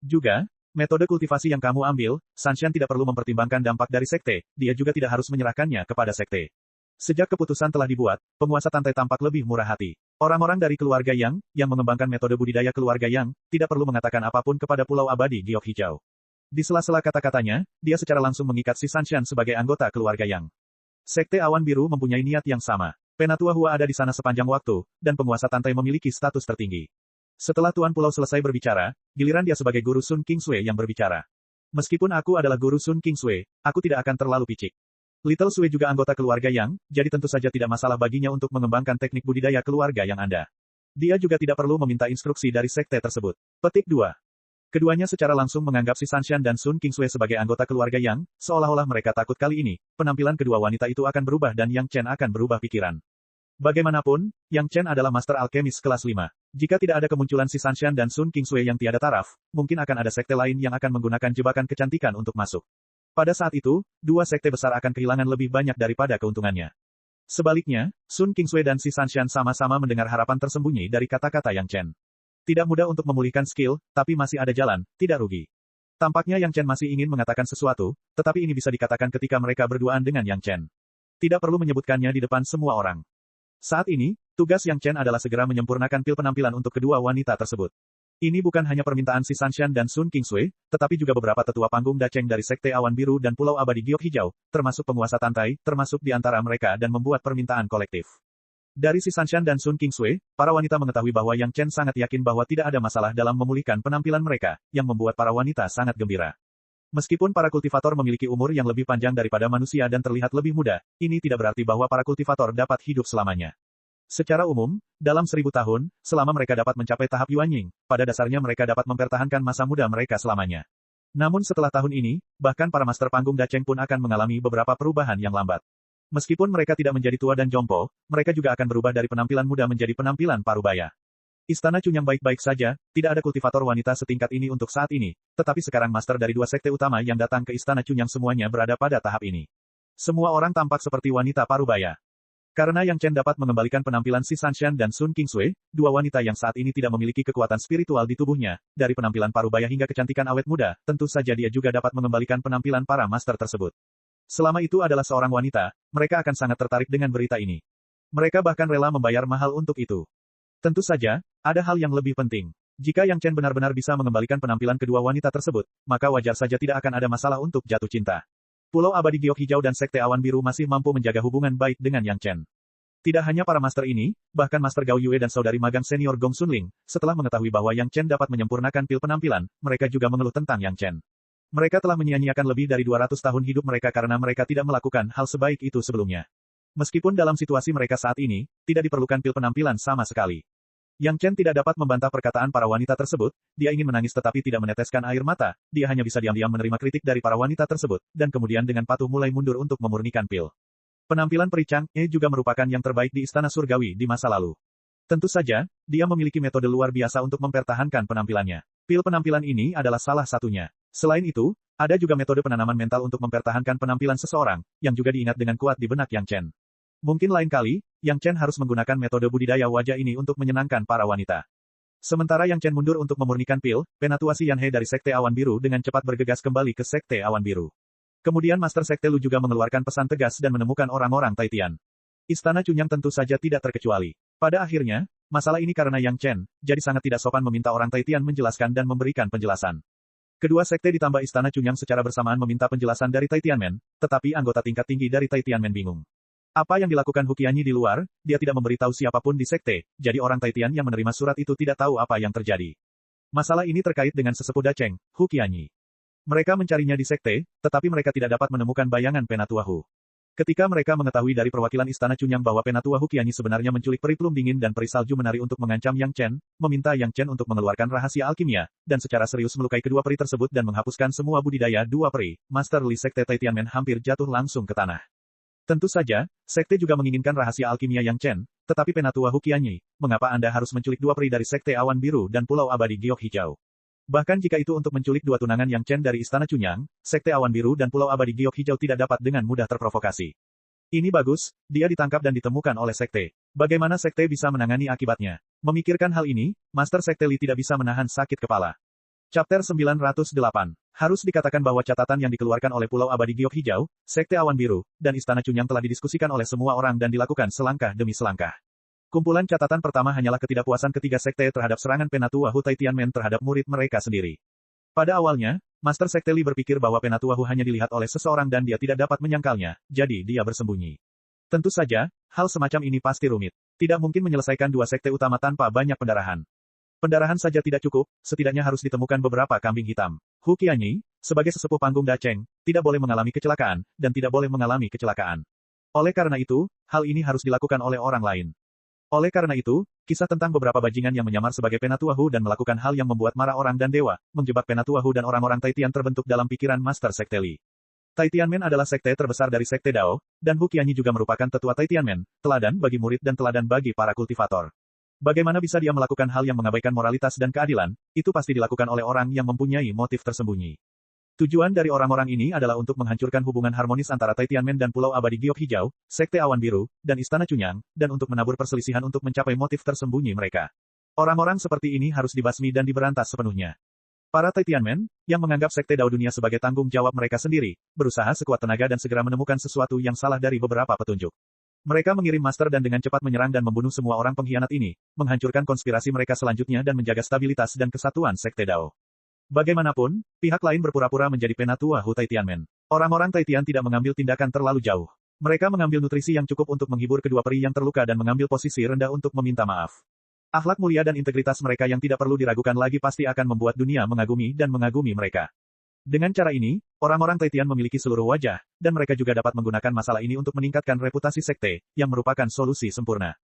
Juga, metode kultivasi yang kamu ambil, Sanshan tidak perlu mempertimbangkan dampak dari sekte, dia juga tidak harus menyerahkannya kepada sekte. Sejak keputusan telah dibuat, penguasa Tantai tampak lebih murah hati. Orang-orang dari keluarga yang mengembangkan metode budidaya keluarga Yang, tidak perlu mengatakan apapun kepada Pulau Abadi Giok Hijau. Di sela-sela kata-katanya, dia secara langsung mengikat Si Sanshan sebagai anggota keluarga Yang. Sekte Awan Biru mempunyai niat yang sama. Penatua Hua ada di sana sepanjang waktu, dan penguasa Tantai memiliki status tertinggi. Setelah Tuan Pulau selesai berbicara, giliran dia sebagai guru Sun Kingsui yang berbicara. Meskipun aku adalah guru Sun Kingsui, aku tidak akan terlalu picik. Little Sui juga anggota keluarga Yang, jadi tentu saja tidak masalah baginya untuk mengembangkan teknik budidaya keluarga Yang Anda. Dia juga tidak perlu meminta instruksi dari sekte tersebut. Petik 2. Keduanya secara langsung menganggap Si Sanshan dan Sun Kingsui sebagai anggota keluarga Yang, seolah-olah mereka takut kali ini, penampilan kedua wanita itu akan berubah dan Yang Chen akan berubah pikiran. Bagaimanapun, Yang Chen adalah master alkemis kelas 5. Jika tidak ada kemunculan Si Sanshan dan Sun Kingsui yang tiada taraf, mungkin akan ada sekte lain yang akan menggunakan jebakan kecantikan untuk masuk. Pada saat itu, dua sekte besar akan kehilangan lebih banyak daripada keuntungannya. Sebaliknya, Sun Kingsui dan Si Sanshan sama-sama mendengar harapan tersembunyi dari kata-kata Yang Chen. Tidak mudah untuk memulihkan skill, tapi masih ada jalan, tidak rugi. Tampaknya Yang Chen masih ingin mengatakan sesuatu, tetapi ini bisa dikatakan ketika mereka berduaan dengan Yang Chen. Tidak perlu menyebutkannya di depan semua orang. Saat ini, tugas Yang Chen adalah segera menyempurnakan pil penampilan untuk kedua wanita tersebut. Ini bukan hanya permintaan si Sanshan dan Sun Kingsui, tetapi juga beberapa tetua panggung Dacheng dari Sekte Awan Biru dan Pulau Abadi Giok Hijau, termasuk penguasa Tantai, termasuk di antara mereka dan membuat permintaan kolektif. Dari si Sanshan dan Sun Kingsui, para wanita mengetahui bahwa Yang Chen sangat yakin bahwa tidak ada masalah dalam memulihkan penampilan mereka, yang membuat para wanita sangat gembira. Meskipun para kultivator memiliki umur yang lebih panjang daripada manusia dan terlihat lebih muda, ini tidak berarti bahwa para kultivator dapat hidup selamanya. Secara umum, dalam 1000 tahun, selama mereka dapat mencapai tahap Yuanying, pada dasarnya mereka dapat mempertahankan masa muda mereka selamanya. Namun setelah tahun ini, bahkan para master panggung Dacheng pun akan mengalami beberapa perubahan yang lambat. Meskipun mereka tidak menjadi tua dan jompo, mereka juga akan berubah dari penampilan muda menjadi penampilan parubaya. Istana Chunyang baik-baik saja, tidak ada kultivator wanita setingkat ini untuk saat ini, tetapi sekarang master dari dua sekte utama yang datang ke Istana Chunyang semuanya berada pada tahap ini. Semua orang tampak seperti wanita parubaya. Karena Yang Chen dapat mengembalikan penampilan si Sanshan dan Sun Kingsui, dua wanita yang saat ini tidak memiliki kekuatan spiritual di tubuhnya, dari penampilan parubaya hingga kecantikan awet muda, tentu saja dia juga dapat mengembalikan penampilan para master tersebut. Selama itu adalah seorang wanita, mereka akan sangat tertarik dengan berita ini. Mereka bahkan rela membayar mahal untuk itu. Tentu saja, ada hal yang lebih penting. Jika Yang Chen benar-benar bisa mengembalikan penampilan kedua wanita tersebut, maka wajar saja tidak akan ada masalah untuk jatuh cinta. Pulau Abadi Giok Hijau dan Sekte Awan Biru masih mampu menjaga hubungan baik dengan Yang Chen. Tidak hanya para master ini, bahkan Master Gao Yue dan saudari magang senior Gong Sunling, setelah mengetahui bahwa Yang Chen dapat menyempurnakan pil penampilan, mereka juga mengeluh tentang Yang Chen. Mereka telah menyia-nyiakan lebih dari 200 tahun hidup mereka karena mereka tidak melakukan hal sebaik itu sebelumnya. Meskipun dalam situasi mereka saat ini, tidak diperlukan pil penampilan sama sekali. Yang Chen tidak dapat membantah perkataan para wanita tersebut, dia ingin menangis tetapi tidak meneteskan air mata, dia hanya bisa diam-diam menerima kritik dari para wanita tersebut, dan kemudian dengan patuh mulai mundur untuk memurnikan pil. Penampilan Peri Chang'e juga merupakan yang terbaik di Istana Surgawi di masa lalu. Tentu saja, dia memiliki metode luar biasa untuk mempertahankan penampilannya. Pil penampilan ini adalah salah satunya. Selain itu, ada juga metode penanaman mental untuk mempertahankan penampilan seseorang, yang juga diingat dengan kuat di benak Yang Chen. Mungkin lain kali, Yang Chen harus menggunakan metode budidaya wajah ini untuk menyenangkan para wanita. Sementara Yang Chen mundur untuk memurnikan pil, Penatua Si Yanhe dari Sekte Awan Biru dengan cepat bergegas kembali ke Sekte Awan Biru. Kemudian Master Sekte Lu juga mengeluarkan pesan tegas dan menemukan orang-orang Taitian. Istana Chunyang tentu saja tidak terkecuali. Pada akhirnya, masalah ini karena Yang Chen, jadi sangat tidak sopan meminta orang Taitian menjelaskan dan memberikan penjelasan. Kedua sekte ditambah Istana Chunyang secara bersamaan meminta penjelasan dari Taitianmen, tetapi anggota tingkat tinggi dari Taitianmen bingung. Apa yang dilakukan Hu Qianyi di luar, dia tidak memberitahu siapapun di sekte, jadi orang Taitian yang menerima surat itu tidak tahu apa yang terjadi. Masalah ini terkait dengan sesepuh Dacheng, Hu Qianyi. Mereka mencarinya di sekte, tetapi mereka tidak dapat menemukan bayangan Penatua Hu. Ketika mereka mengetahui dari perwakilan Istana Chunyang bahwa Penatua Hu Qianyi sebenarnya menculik peri plum dingin dan peri salju menari untuk mengancam Yang Chen, meminta Yang Chen untuk mengeluarkan rahasia alkimia, dan secara serius melukai kedua peri tersebut dan menghapuskan semua budidaya dua peri, Master Li Sekte Taitianmen hampir jatuh langsung ke tanah. Tentu saja, sekte juga menginginkan rahasia alkimia Yang Chen, tetapi Penatua Hu Qianyi, mengapa Anda harus menculik dua peri dari Sekte Awan Biru dan Pulau Abadi Giok Hijau? Bahkan jika itu untuk menculik dua tunangan Yang Chen dari Istana Chunyang, Sekte Awan Biru dan Pulau Abadi Giok Hijau tidak dapat dengan mudah terprovokasi. Ini bagus, dia ditangkap dan ditemukan oleh sekte. Bagaimana sekte bisa menangani akibatnya? Memikirkan hal ini, Master Sekte Li tidak bisa menahan sakit kepala. Chapter 908. Harus dikatakan bahwa catatan yang dikeluarkan oleh Pulau Abadi Giok Hijau, Sekte Awan Biru, dan Istana Chunyang telah didiskusikan oleh semua orang dan dilakukan selangkah demi selangkah. Kumpulan catatan pertama hanyalah ketidakpuasan ketiga sekte terhadap serangan Penatua Hu Taitianmen terhadap murid mereka sendiri. Pada awalnya, Master Sekte Li berpikir bahwa Penatua Hu hanya dilihat oleh seseorang dan dia tidak dapat menyangkalnya, jadi dia bersembunyi. Tentu saja, hal semacam ini pasti rumit. Tidak mungkin menyelesaikan dua sekte utama tanpa banyak pendarahan. Pendarahan saja tidak cukup, setidaknya harus ditemukan beberapa kambing hitam. Hu Qianyi, sebagai sesepuh panggung Dacheng, tidak boleh mengalami kecelakaan, dan tidak boleh mengalami kecelakaan. Oleh karena itu, hal ini harus dilakukan oleh orang lain. Oleh karena itu, kisah tentang beberapa bajingan yang menyamar sebagai Penatua Hu dan melakukan hal yang membuat marah orang dan dewa, menjebak Penatua Hu dan orang-orang Taitian terbentuk dalam pikiran Master Sekte Li. Taitianmen adalah sekte terbesar dari Sekte Dao, dan Hu Qianyi juga merupakan tetua Taitianmen, teladan bagi murid dan teladan bagi para kultivator. Bagaimana bisa dia melakukan hal yang mengabaikan moralitas dan keadilan, itu pasti dilakukan oleh orang yang mempunyai motif tersembunyi. Tujuan dari orang-orang ini adalah untuk menghancurkan hubungan harmonis antara Taitianmen dan Pulau Abadi Giok Hijau, Sekte Awan Biru, dan Istana Chunyang, dan untuk menabur perselisihan untuk mencapai motif tersembunyi mereka. Orang-orang seperti ini harus dibasmi dan diberantas sepenuhnya. Para Taitianmen, yang menganggap Sekte Dao Dunia sebagai tanggung jawab mereka sendiri, berusaha sekuat tenaga dan segera menemukan sesuatu yang salah dari beberapa petunjuk. Mereka mengirim master dan dengan cepat menyerang dan membunuh semua orang pengkhianat ini, menghancurkan konspirasi mereka selanjutnya dan menjaga stabilitas dan kesatuan Sekte Dao. Bagaimanapun, pihak lain berpura-pura menjadi penatua Hu Taitianmen. Orang-orang Taitian tidak mengambil tindakan terlalu jauh. Mereka mengambil nutrisi yang cukup untuk menghibur kedua peri yang terluka dan mengambil posisi rendah untuk meminta maaf. Akhlak mulia dan integritas mereka yang tidak perlu diragukan lagi pasti akan membuat dunia mengagumi dan mengagumi mereka. Dengan cara ini, orang-orang Taitian memiliki seluruh wajah, dan mereka juga dapat menggunakan masalah ini untuk meningkatkan reputasi sekte, yang merupakan solusi sempurna.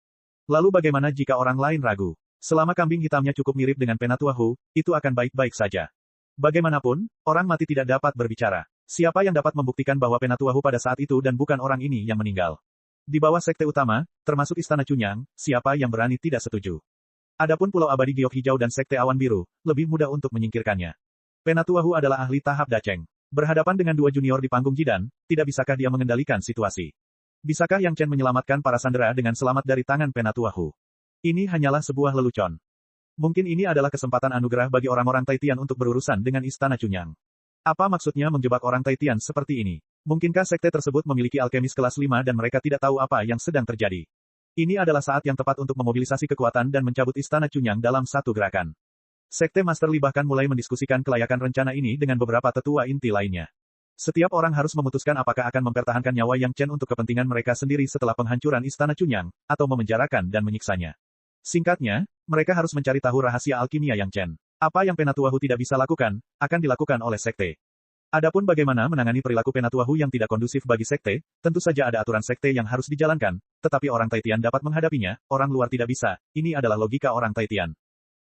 Lalu bagaimana jika orang lain ragu? Selama kambing hitamnya cukup mirip dengan penatua Hu, itu akan baik-baik saja. Bagaimanapun, orang mati tidak dapat berbicara. Siapa yang dapat membuktikan bahwa penatua Hu pada saat itu dan bukan orang ini yang meninggal? Di bawah sekte utama, termasuk Istana Chunyang, siapa yang berani tidak setuju? Adapun Pulau Abadi Giok Hijau dan Sekte Awan Biru, lebih mudah untuk menyingkirkannya. Penatua Hu adalah ahli tahap Dacheng. Berhadapan dengan dua junior di panggung Jidan, tidak bisakah dia mengendalikan situasi? Bisakah Yang Chen menyelamatkan para sandera dengan selamat dari tangan Penatua Hu? Ini hanyalah sebuah lelucon. Mungkin ini adalah kesempatan anugerah bagi orang-orang Taitian untuk berurusan dengan Istana Chunyang. Apa maksudnya menjebak orang Taitian seperti ini? Mungkinkah sekte tersebut memiliki alkemis kelas 5 dan mereka tidak tahu apa yang sedang terjadi? Ini adalah saat yang tepat untuk memobilisasi kekuatan dan mencabut Istana Chunyang dalam satu gerakan. Sekte Master Li bahkan mulai mendiskusikan kelayakan rencana ini dengan beberapa tetua inti lainnya. Setiap orang harus memutuskan apakah akan mempertahankan nyawa Yang Chen untuk kepentingan mereka sendiri setelah penghancuran Istana Chunyang, atau memenjarakan dan menyiksanya. Singkatnya, mereka harus mencari tahu rahasia alkimia Yang Chen. Apa yang Penatua Hu tidak bisa lakukan, akan dilakukan oleh sekte. Adapun bagaimana menangani perilaku Penatua Hu yang tidak kondusif bagi sekte, tentu saja ada aturan sekte yang harus dijalankan, tetapi orang Taitian dapat menghadapinya, orang luar tidak bisa, ini adalah logika orang Taitian.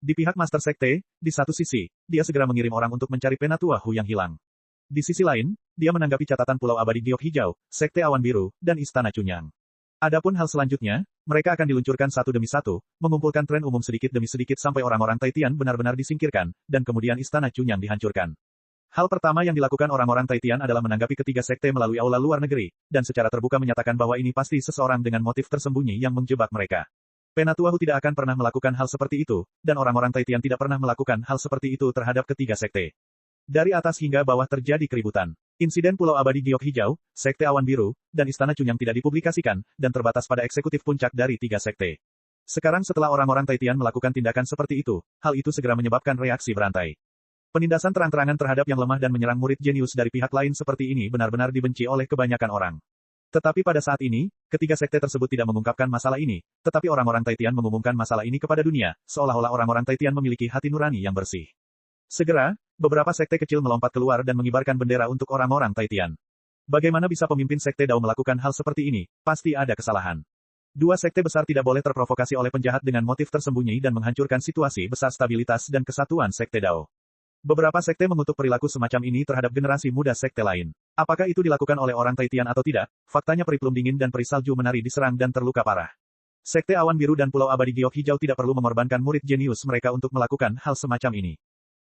Di pihak Master Sekte, di satu sisi, dia segera mengirim orang untuk mencari Penatua Hu yang hilang. Di sisi lain, dia menanggapi catatan Pulau Abadi Giok Hijau, Sekte Awan Biru, dan Istana Chunyang. Adapun hal selanjutnya, mereka akan diluncurkan satu demi satu, mengumpulkan tren umum sedikit demi sedikit sampai orang-orang Taitian benar-benar disingkirkan, dan kemudian Istana Chunyang dihancurkan. Hal pertama yang dilakukan orang-orang Taitian adalah menanggapi ketiga sekte melalui aula luar negeri, dan secara terbuka menyatakan bahwa ini pasti seseorang dengan motif tersembunyi yang menjebak mereka. Penatua Hu tidak akan pernah melakukan hal seperti itu, dan orang-orang Taitian tidak pernah melakukan hal seperti itu terhadap ketiga sekte. Dari atas hingga bawah terjadi keributan. Insiden Pulau Abadi Giok Hijau, Sekte Awan Biru, dan Istana Chunyang tidak dipublikasikan, dan terbatas pada eksekutif puncak dari tiga sekte. Sekarang setelah orang-orang Taitian melakukan tindakan seperti itu, hal itu segera menyebabkan reaksi berantai. Penindasan terang-terangan terhadap yang lemah dan menyerang murid jenius dari pihak lain seperti ini benar-benar dibenci oleh kebanyakan orang. Tetapi pada saat ini, ketiga sekte tersebut tidak mengungkapkan masalah ini, tetapi orang-orang Taitian mengumumkan masalah ini kepada dunia, seolah-olah orang-orang Taitian memiliki hati nurani yang bersih. Segera, beberapa sekte kecil melompat keluar dan mengibarkan bendera untuk orang-orang Taitian. Bagaimana bisa pemimpin sekte Dao melakukan hal seperti ini? Pasti ada kesalahan. Dua sekte besar tidak boleh terprovokasi oleh penjahat dengan motif tersembunyi dan menghancurkan situasi besar stabilitas dan kesatuan sekte Dao. Beberapa sekte mengutuk perilaku semacam ini terhadap generasi muda sekte lain. Apakah itu dilakukan oleh orang Taitian atau tidak, faktanya peri plum dingin dan peri salju menari diserang dan terluka parah. Sekte Awan Biru dan Pulau Abadi Giok Hijau tidak perlu mengorbankan murid jenius mereka untuk melakukan hal semacam ini.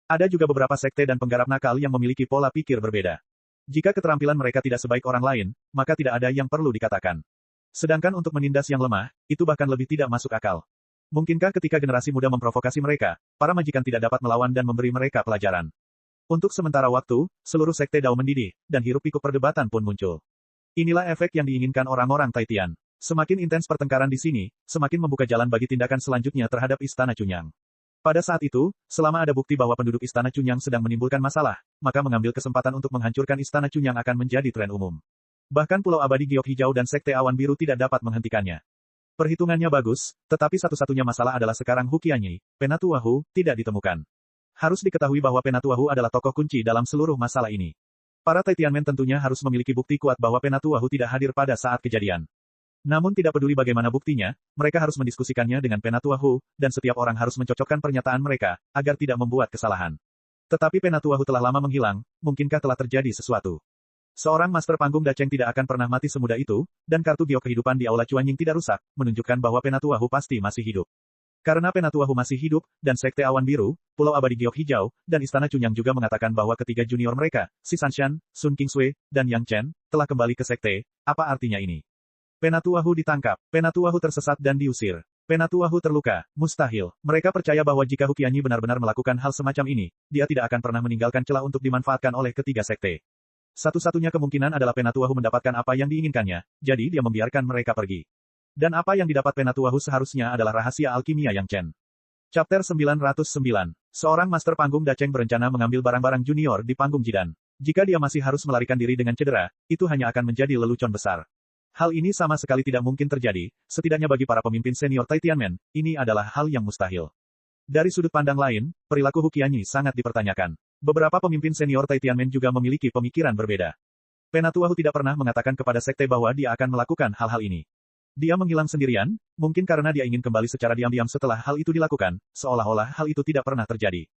Ada juga beberapa sekte dan penggarap nakal yang memiliki pola pikir berbeda. Jika keterampilan mereka tidak sebaik orang lain, maka tidak ada yang perlu dikatakan. Sedangkan untuk menindas yang lemah, itu bahkan lebih tidak masuk akal. Mungkinkah ketika generasi muda memprovokasi mereka, para majikan tidak dapat melawan dan memberi mereka pelajaran? Untuk sementara waktu, seluruh sekte Dao mendidih, dan hiruk-pikuk perdebatan pun muncul. Inilah efek yang diinginkan orang-orang Taitian. Semakin intens pertengkaran di sini, semakin membuka jalan bagi tindakan selanjutnya terhadap Istana Chunyang. Pada saat itu, selama ada bukti bahwa penduduk Istana Chunyang sedang menimbulkan masalah, maka mengambil kesempatan untuk menghancurkan Istana Chunyang akan menjadi tren umum. Bahkan Pulau Abadi Giok Hijau dan Sekte Awan Biru tidak dapat menghentikannya. Perhitungannya bagus, tetapi satu-satunya masalah adalah sekarang Hu Qianyi, Penatua Hu, tidak ditemukan. Harus diketahui bahwa Penatua Hu adalah tokoh kunci dalam seluruh masalah ini. Para Taitianmen tentunya harus memiliki bukti kuat bahwa Penatua Hu tidak hadir pada saat kejadian. Namun tidak peduli bagaimana buktinya, mereka harus mendiskusikannya dengan Penatua Hu, dan setiap orang harus mencocokkan pernyataan mereka, agar tidak membuat kesalahan. Tetapi Penatua Hu telah lama menghilang, mungkinkah telah terjadi sesuatu? Seorang master panggung Dacheng tidak akan pernah mati semudah itu, dan kartu giok kehidupan di Aula Chuanying tidak rusak, menunjukkan bahwa Penatua Hu pasti masih hidup. Karena Penatua Hu masih hidup, dan Sekte Awan Biru, Pulau Abadi Giok Hijau, dan Istana Chunyang juga mengatakan bahwa ketiga junior mereka, Si Sanshan, Sun Kingsui, dan Yang Chen, telah kembali ke Sekte. Apa artinya ini? Penatua Hu ditangkap, Penatua Hu tersesat dan diusir. Penatua Hu terluka, mustahil. Mereka percaya bahwa jika Hu Qianyi benar-benar melakukan hal semacam ini, dia tidak akan pernah meninggalkan celah untuk dimanfaatkan oleh ketiga sekte. Satu-satunya kemungkinan adalah Penatua Hu mendapatkan apa yang diinginkannya, jadi dia membiarkan mereka pergi. Dan apa yang didapat Penatua Hu seharusnya adalah rahasia alkimia Yang Chen. Chapter 909. Seorang master panggung Dacheng berencana mengambil barang-barang junior di panggung Jidan. Jika dia masih harus melarikan diri dengan cedera, itu hanya akan menjadi lelucon besar. Hal ini sama sekali tidak mungkin terjadi, setidaknya bagi para pemimpin senior Tai Tianmen, ini adalah hal yang mustahil. Dari sudut pandang lain, perilaku Hu Qianyi sangat dipertanyakan. Beberapa pemimpin senior Tai Tianmen juga memiliki pemikiran berbeda. Penatua Hu tidak pernah mengatakan kepada sekte bahwa dia akan melakukan hal-hal ini. Dia menghilang sendirian, mungkin karena dia ingin kembali secara diam-diam setelah hal itu dilakukan, seolah-olah hal itu tidak pernah terjadi.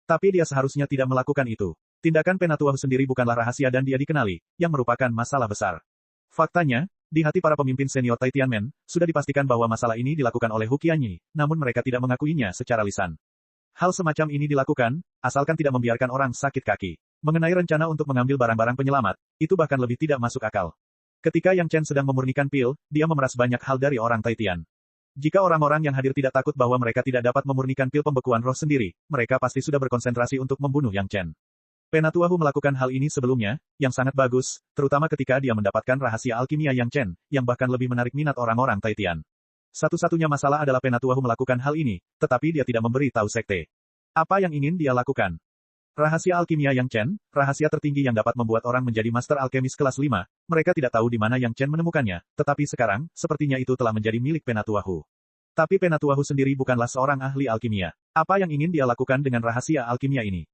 Tapi dia seharusnya tidak melakukan itu. Tindakan Penatua Hu sendiri bukanlah rahasia dan dia dikenali, yang merupakan masalah besar. Faktanya, di hati para pemimpin senior Tai Tianmen, sudah dipastikan bahwa masalah ini dilakukan oleh Hu Qianyi, namun mereka tidak mengakuinya secara lisan. Hal semacam ini dilakukan, asalkan tidak membiarkan orang sakit kaki. Mengenai rencana untuk mengambil barang-barang penyelamat, itu bahkan lebih tidak masuk akal. Ketika Yang Chen sedang memurnikan pil, dia memeras banyak hal dari orang Tai Tian. Jika orang-orang yang hadir tidak takut bahwa mereka tidak dapat memurnikan pil pembekuan roh sendiri, mereka pasti sudah berkonsentrasi untuk membunuh Yang Chen. Penatua Hu melakukan hal ini sebelumnya, yang sangat bagus, terutama ketika dia mendapatkan rahasia alkimia Yang Chen, yang bahkan lebih menarik minat orang-orang Tai Tian. Satu-satunya masalah adalah Penatua Hu melakukan hal ini, tetapi dia tidak memberi tahu sekte. Apa yang ingin dia lakukan? Rahasia alkimia Yang Chen, rahasia tertinggi yang dapat membuat orang menjadi master alkemis kelas 5, mereka tidak tahu di mana Yang Chen menemukannya, tetapi sekarang, sepertinya itu telah menjadi milik Penatua Hu. Tapi Penatua Hu sendiri bukanlah seorang ahli alkimia. Apa yang ingin dia lakukan dengan rahasia alkimia ini?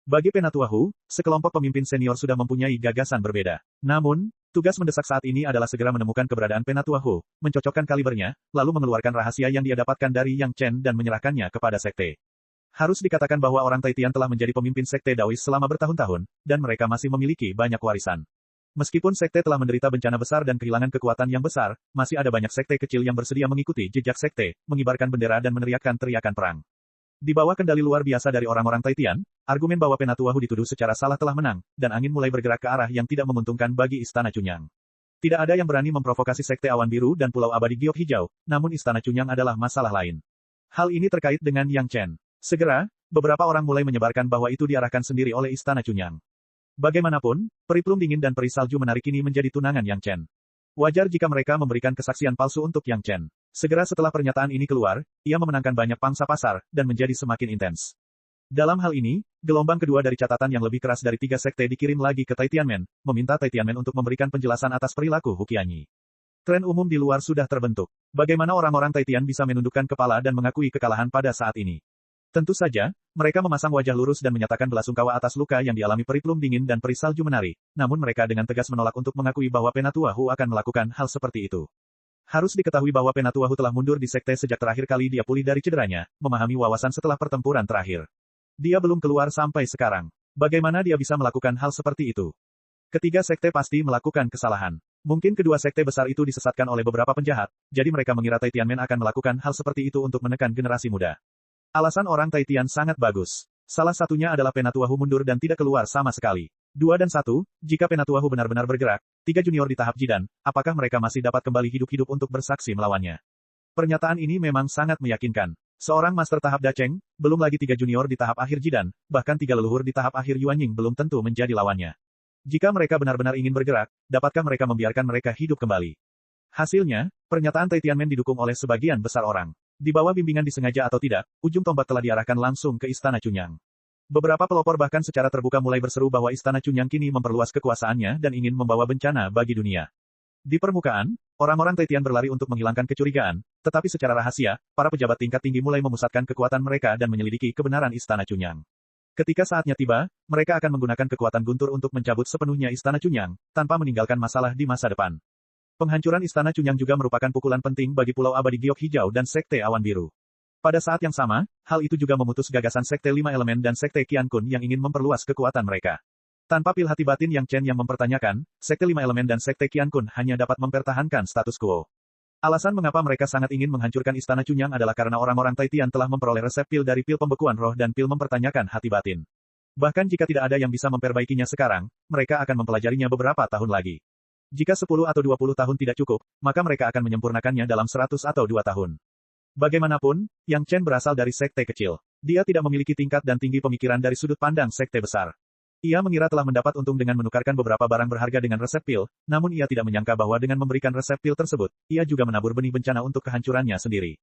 Bagi Penatua Hu, sekelompok pemimpin senior sudah mempunyai gagasan berbeda. Namun, tugas mendesak saat ini adalah segera menemukan keberadaan Penatua Hu, mencocokkan kalibernya, lalu mengeluarkan rahasia yang dia dapatkan dari Yang Chen dan menyerahkannya kepada sekte. Harus dikatakan bahwa orang Tai Tian telah menjadi pemimpin sekte Daois selama bertahun-tahun, dan mereka masih memiliki banyak warisan. Meskipun sekte telah menderita bencana besar dan kehilangan kekuatan yang besar, masih ada banyak sekte kecil yang bersedia mengikuti jejak sekte, mengibarkan bendera dan meneriakkan teriakan perang. Di bawah kendali luar biasa dari orang-orang Tai Tian, argumen bahwa Penatua Hu dituduh secara salah telah menang, dan angin mulai bergerak ke arah yang tidak menguntungkan bagi Istana Cunyang. Tidak ada yang berani memprovokasi Sekte Awan Biru dan Pulau Abadi Giok Hijau, namun Istana Cunyang adalah masalah lain. Hal ini terkait dengan Yang Chen. Segera, beberapa orang mulai menyebarkan bahwa itu diarahkan sendiri oleh Istana Cunyang. Bagaimanapun, peri plum dingin dan peri salju menari kini menjadi tunangan Yang Chen. Wajar jika mereka memberikan kesaksian palsu untuk Yang Chen. Segera setelah pernyataan ini keluar, ia memenangkan banyak pangsa pasar, dan menjadi semakin intens. Dalam hal ini, gelombang kedua dari catatan yang lebih keras dari 3 sekte dikirim lagi ke Tai Tianmen, meminta Tai Tianmen untuk memberikan penjelasan atas perilaku Hu Qianyi. Tren umum di luar sudah terbentuk. Bagaimana orang-orang Tai Tian bisa menundukkan kepala dan mengakui kekalahan pada saat ini? Tentu saja, mereka memasang wajah lurus dan menyatakan belasungkawa atas luka yang dialami peri plum dingin dan peri salju menari, namun mereka dengan tegas menolak untuk mengakui bahwa Penatua Hu akan melakukan hal seperti itu. Harus diketahui bahwa Penatua Hu telah mundur di sekte sejak terakhir kali dia pulih dari cederanya, memahami wawasan setelah pertempuran terakhir. Dia belum keluar sampai sekarang. Bagaimana dia bisa melakukan hal seperti itu? Ketiga sekte pasti melakukan kesalahan. Mungkin kedua sekte besar itu disesatkan oleh beberapa penjahat, jadi mereka mengira Tai Tianmen akan melakukan hal seperti itu untuk menekan generasi muda. Alasan orang Tai Tian sangat bagus. Salah satunya adalah Penatua Hu mundur dan tidak keluar sama sekali. 2 dan 1, jika Penatua Hu benar-benar bergerak, 3 junior di tahap Jidan, apakah mereka masih dapat kembali hidup-hidup untuk bersaksi melawannya? Pernyataan ini memang sangat meyakinkan. Seorang master tahap Dacheng, belum lagi 3 junior di tahap akhir Jidan, bahkan 3 leluhur di tahap akhir Yuanying belum tentu menjadi lawannya. Jika mereka benar-benar ingin bergerak, dapatkah mereka membiarkan mereka hidup kembali? Hasilnya, pernyataan Tai Tianmen didukung oleh sebagian besar orang. Di bawah bimbingan disengaja atau tidak, ujung tombak telah diarahkan langsung ke Istana Cunyang. Beberapa pelopor bahkan secara terbuka mulai berseru bahwa Istana Cunyang kini memperluas kekuasaannya dan ingin membawa bencana bagi dunia. Di permukaan, orang-orang Tai Tian berlari untuk menghilangkan kecurigaan, tetapi secara rahasia, para pejabat tingkat tinggi mulai memusatkan kekuatan mereka dan menyelidiki kebenaran Istana Cunyang. Ketika saatnya tiba, mereka akan menggunakan kekuatan guntur untuk mencabut sepenuhnya Istana Cunyang, tanpa meninggalkan masalah di masa depan. Penghancuran Istana Cunyang juga merupakan pukulan penting bagi Pulau Abadi Giok Hijau dan Sekte Awan Biru. Pada saat yang sama, hal itu juga memutus gagasan Sekte 5 Elemen dan Sekte Qian Kun yang ingin memperluas kekuatan mereka. Tanpa pil hati batin Yang Chen yang mempertanyakan, Sekte 5 Elemen dan Sekte Qian Kun hanya dapat mempertahankan status quo. Alasan mengapa mereka sangat ingin menghancurkan Istana Cunyang adalah karena orang-orang Tai Tian telah memperoleh resep pil dari pil pembekuan roh dan pil mempertanyakan hati batin. Bahkan jika tidak ada yang bisa memperbaikinya sekarang, mereka akan mempelajarinya beberapa tahun lagi. Jika 10 atau 20 tahun tidak cukup, maka mereka akan menyempurnakannya dalam 100 atau 2 tahun. Bagaimanapun, Yang Chen berasal dari sekte kecil. Dia tidak memiliki tingkat dan tinggi pemikiran dari sudut pandang sekte besar. Ia mengira telah mendapat untung dengan menukarkan beberapa barang berharga dengan resep pil, namun ia tidak menyangka bahwa dengan memberikan resep pil tersebut, ia juga menabur benih bencana untuk kehancurannya sendiri.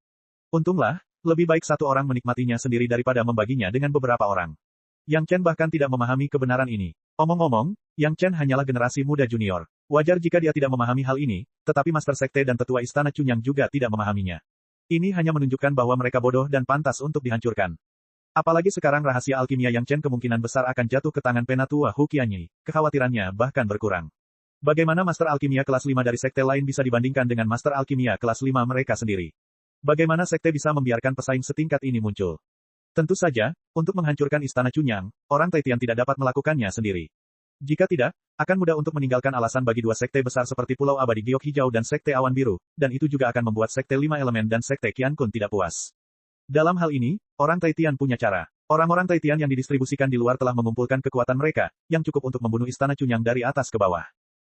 Untunglah, lebih baik satu orang menikmatinya sendiri daripada membaginya dengan beberapa orang. Yang Chen bahkan tidak memahami kebenaran ini. Omong-omong, Yang Chen hanyalah generasi muda junior. Wajar jika dia tidak memahami hal ini, tetapi Master Sekte dan Tetua Istana Chunyang juga tidak memahaminya. Ini hanya menunjukkan bahwa mereka bodoh dan pantas untuk dihancurkan. Apalagi sekarang rahasia alkimia Yang Chen kemungkinan besar akan jatuh ke tangan Penatua Hu Qianyi. Kekhawatirannya bahkan berkurang. Bagaimana Master Alkimia kelas 5 dari sekte lain bisa dibandingkan dengan Master Alkimia kelas 5 mereka sendiri? Bagaimana sekte bisa membiarkan pesaing setingkat ini muncul? Tentu saja, untuk menghancurkan Istana Chunyang, orang Taitian tidak dapat melakukannya sendiri. Jika tidak, akan mudah untuk meninggalkan alasan bagi dua sekte besar seperti Pulau Abadi Giok Hijau dan Sekte Awan Biru, dan itu juga akan membuat Sekte Lima Elemen dan Sekte Qian Kun tidak puas. Dalam hal ini, orang Taitian punya cara. Orang-orang Taitian yang didistribusikan di luar telah mengumpulkan kekuatan mereka, yang cukup untuk membunuh Istana Chunyang dari atas ke bawah.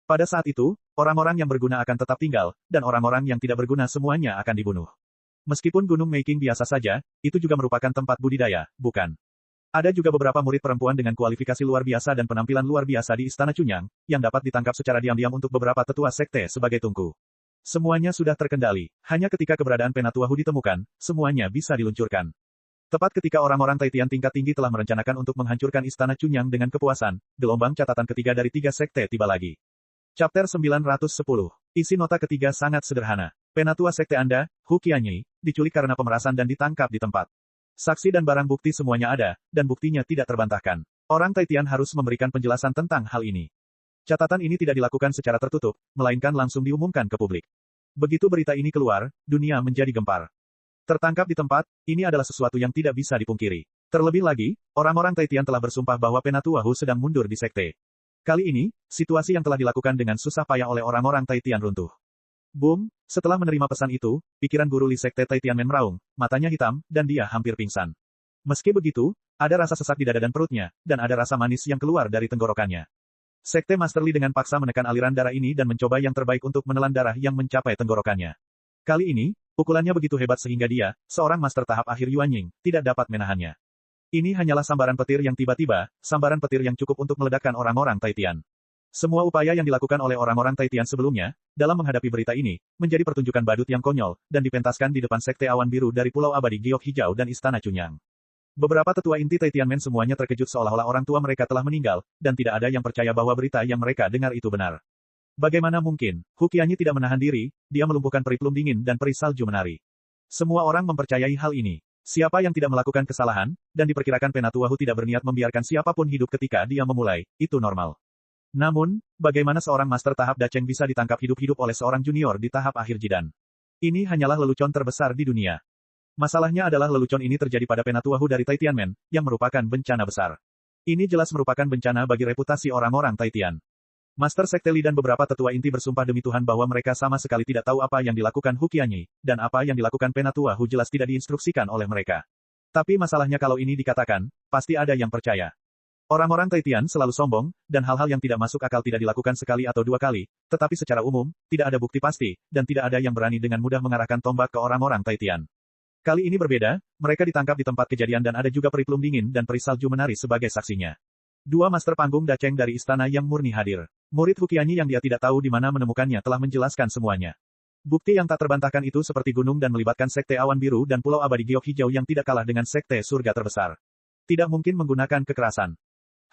Pada saat itu, orang-orang yang berguna akan tetap tinggal, dan orang-orang yang tidak berguna semuanya akan dibunuh. Meskipun Gunung Making biasa saja, itu juga merupakan tempat budidaya, bukan? Ada juga beberapa murid perempuan dengan kualifikasi luar biasa dan penampilan luar biasa di Istana Chunyang, yang dapat ditangkap secara diam-diam untuk beberapa tetua sekte sebagai tungku. Semuanya sudah terkendali, hanya ketika keberadaan Penatua Hu ditemukan, semuanya bisa diluncurkan. Tepat ketika orang-orang Taitian tingkat tinggi telah merencanakan untuk menghancurkan Istana Chunyang dengan kepuasan, gelombang catatan ketiga dari 3 sekte tiba lagi. Chapter 910. Isi nota ketiga sangat sederhana. Penatua sekte Anda, Hu Qianyi, diculik karena pemerasan dan ditangkap di tempat. Saksi dan barang bukti semuanya ada, dan buktinya tidak terbantahkan. Orang Taitian harus memberikan penjelasan tentang hal ini. Catatan ini tidak dilakukan secara tertutup, melainkan langsung diumumkan ke publik. Begitu berita ini keluar, dunia menjadi gempar. Tertangkap di tempat, ini adalah sesuatu yang tidak bisa dipungkiri. Terlebih lagi, orang-orang Taitian telah bersumpah bahwa Penatua Hu sedang mundur di sekte. Kali ini, situasi yang telah dilakukan dengan susah payah oleh orang-orang Taitian runtuh. Boom, setelah menerima pesan itu, pikiran guru Li Sekte Taitianmen meraung, matanya hitam, dan dia hampir pingsan. Meski begitu, ada rasa sesak di dada dan perutnya, dan ada rasa manis yang keluar dari tenggorokannya. Sekte Master Li dengan paksa menekan aliran darah ini dan mencoba yang terbaik untuk menelan darah yang mencapai tenggorokannya. Kali ini, pukulannya begitu hebat sehingga dia, seorang master tahap akhir Yuan Ying, tidak dapat menahannya. Ini hanyalah sambaran petir yang tiba-tiba, sambaran petir yang cukup untuk meledakkan orang-orang Taitian. Semua upaya yang dilakukan oleh orang-orang Taitian sebelumnya, dalam menghadapi berita ini, menjadi pertunjukan badut yang konyol, dan dipentaskan di depan Sekte Awan Biru dari Pulau Abadi Giok Hijau dan Istana Chunyang. Beberapa tetua inti Taitianmen semuanya terkejut seolah-olah orang tua mereka telah meninggal, dan tidak ada yang percaya bahwa berita yang mereka dengar itu benar. Bagaimana mungkin? Hu Qianyi tidak menahan diri, dia melumpuhkan peri plum dingin dan peri salju menari. Semua orang mempercayai hal ini. Siapa yang tidak melakukan kesalahan, dan diperkirakan Penatua Hu tidak berniat membiarkan siapapun hidup ketika dia memulai, itu normal. Namun, bagaimana seorang master tahap Dacheng bisa ditangkap hidup-hidup oleh seorang junior di tahap akhir Jidan? Ini hanyalah lelucon terbesar di dunia. Masalahnya adalah lelucon ini terjadi pada Penatua Hu dari Taitianmen, yang merupakan bencana besar. Ini jelas merupakan bencana bagi reputasi orang-orang Taitian. Master Sekte Li dan beberapa tetua inti bersumpah demi Tuhan bahwa mereka sama sekali tidak tahu apa yang dilakukan Hu Qianyi, dan apa yang dilakukan Penatua Hu jelas tidak diinstruksikan oleh mereka. Tapi masalahnya kalau ini dikatakan, pasti ada yang percaya. Orang-orang Taitian selalu sombong, dan hal-hal yang tidak masuk akal tidak dilakukan sekali atau dua kali, tetapi secara umum, tidak ada bukti pasti, dan tidak ada yang berani dengan mudah mengarahkan tombak ke orang-orang Taitian. Kali ini berbeda, mereka ditangkap di tempat kejadian dan ada juga peri plum dingin dan peri salju menari sebagai saksinya. Dua master panggung Dacheng dari istana yang murni hadir. Murid Hu Qianyi yang dia tidak tahu di mana menemukannya telah menjelaskan semuanya. Bukti yang tak terbantahkan itu seperti gunung dan melibatkan Sekte Awan Biru dan Pulau Abadi Giok Hijau yang tidak kalah dengan Sekte Surga Terbesar. Tidak mungkin menggunakan kekerasan.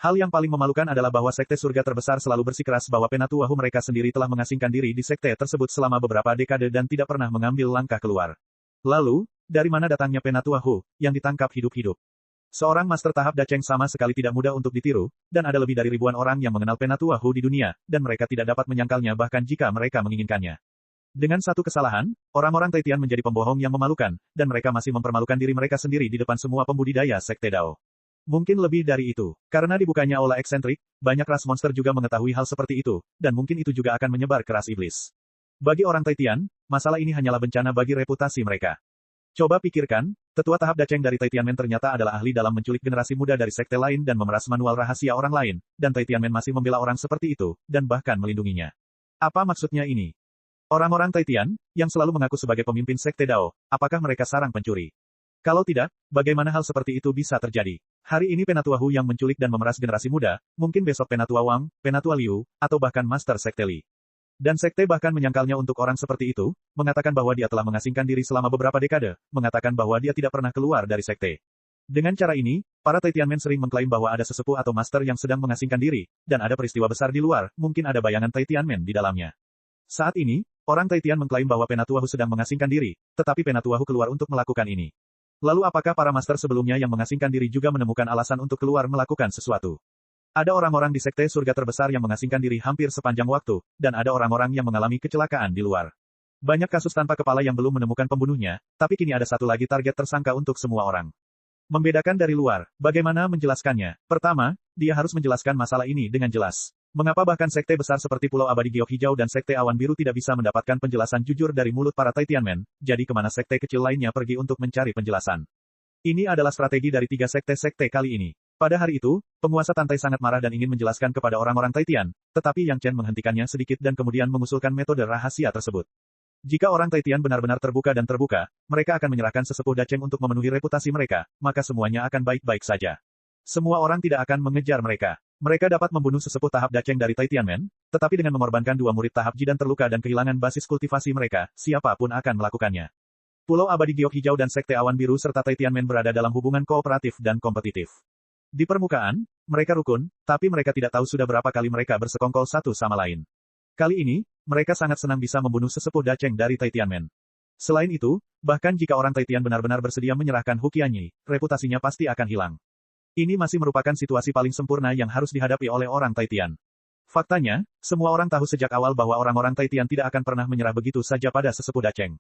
Hal yang paling memalukan adalah bahwa Sekte Surga Terbesar selalu bersikeras bahwa Penatua Hu mereka sendiri telah mengasingkan diri di sekte tersebut selama beberapa dekade dan tidak pernah mengambil langkah keluar. Lalu, dari mana datangnya Penatua Hu, yang ditangkap hidup-hidup? Seorang master tahap Dacheng sama sekali tidak mudah untuk ditiru, dan ada lebih dari ribuan orang yang mengenal Penatua Hu di dunia, dan mereka tidak dapat menyangkalnya bahkan jika mereka menginginkannya. Dengan satu kesalahan, orang-orang Taitian menjadi pembohong yang memalukan, dan mereka masih mempermalukan diri mereka sendiri di depan semua pembudidaya Sekte Dao. Mungkin lebih dari itu. Karena dibukanya aula eksentrik, banyak ras monster juga mengetahui hal seperti itu, dan mungkin itu juga akan menyebar ke ras iblis. Bagi orang Taitian, masalah ini hanyalah bencana bagi reputasi mereka. Coba pikirkan, tetua tahap Dacheng dari Taitianmen ternyata adalah ahli dalam menculik generasi muda dari sekte lain dan memeras manual rahasia orang lain, dan Taitianmen masih membela orang seperti itu, dan bahkan melindunginya. Apa maksudnya ini? Orang-orang Taitian, yang selalu mengaku sebagai pemimpin sekte Dao, apakah mereka sarang pencuri? Kalau tidak, bagaimana hal seperti itu bisa terjadi? Hari ini Penatua Hu yang menculik dan memeras generasi muda, mungkin besok Penatua Wang, Penatua Liu, atau bahkan Master Sekte Li. Dan Sekte bahkan menyangkalnya untuk orang seperti itu, mengatakan bahwa dia telah mengasingkan diri selama beberapa dekade, mengatakan bahwa dia tidak pernah keluar dari Sekte. Dengan cara ini, para Taitianmen sering mengklaim bahwa ada sesepuh atau master yang sedang mengasingkan diri, dan ada peristiwa besar di luar, mungkin ada bayangan Taitianmen di dalamnya. Saat ini, orang Taitian mengklaim bahwa Penatua Hu sedang mengasingkan diri, tetapi Penatua Hu keluar untuk melakukan ini. Lalu apakah para master sebelumnya yang mengasingkan diri juga menemukan alasan untuk keluar melakukan sesuatu? Ada orang-orang di sekte surga terbesar yang mengasingkan diri hampir sepanjang waktu, dan ada orang-orang yang mengalami kecelakaan di luar. Banyak kasus tanpa kepala yang belum menemukan pembunuhnya, tapi kini ada satu lagi target tersangka untuk semua orang. Membedakan dari luar, bagaimana menjelaskannya? Pertama, dia harus menjelaskan masalah ini dengan jelas. Mengapa bahkan sekte besar seperti Pulau Abadi Giok Hijau dan Sekte Awan Biru tidak bisa mendapatkan penjelasan jujur dari mulut para Taitianmen, jadi kemana sekte kecil lainnya pergi untuk mencari penjelasan? Ini adalah strategi dari 3 sekte-sekte kali ini. Pada hari itu, penguasa Tantai sangat marah dan ingin menjelaskan kepada orang-orang Taitian, tetapi Yang Chen menghentikannya sedikit dan kemudian mengusulkan metode rahasia tersebut. Jika orang Taitian benar-benar terbuka dan terbuka, mereka akan menyerahkan sesepuh Dacheng untuk memenuhi reputasi mereka, maka semuanya akan baik-baik saja. Semua orang tidak akan mengejar mereka. Mereka dapat membunuh sesepuh tahap Dacheng dari Taitianmen, tetapi dengan mengorbankan 2 murid tahap Jidan terluka dan kehilangan basis kultivasi mereka, siapapun akan melakukannya. Pulau Abadi Giok Hijau dan Sekte Awan Biru serta Taitianmen berada dalam hubungan kooperatif dan kompetitif. Di permukaan, mereka rukun, tapi mereka tidak tahu sudah berapa kali mereka bersekongkol satu sama lain. Kali ini, mereka sangat senang bisa membunuh sesepuh Dacheng dari Taitianmen. Selain itu, bahkan jika orang Taitian benar-benar bersedia menyerahkan Hu Qianyi, reputasinya pasti akan hilang. Ini masih merupakan situasi paling sempurna yang harus dihadapi oleh orang Taitian. Faktanya, semua orang tahu sejak awal bahwa orang-orang Taitian tidak akan pernah menyerah begitu saja pada sesepuh Dacheng.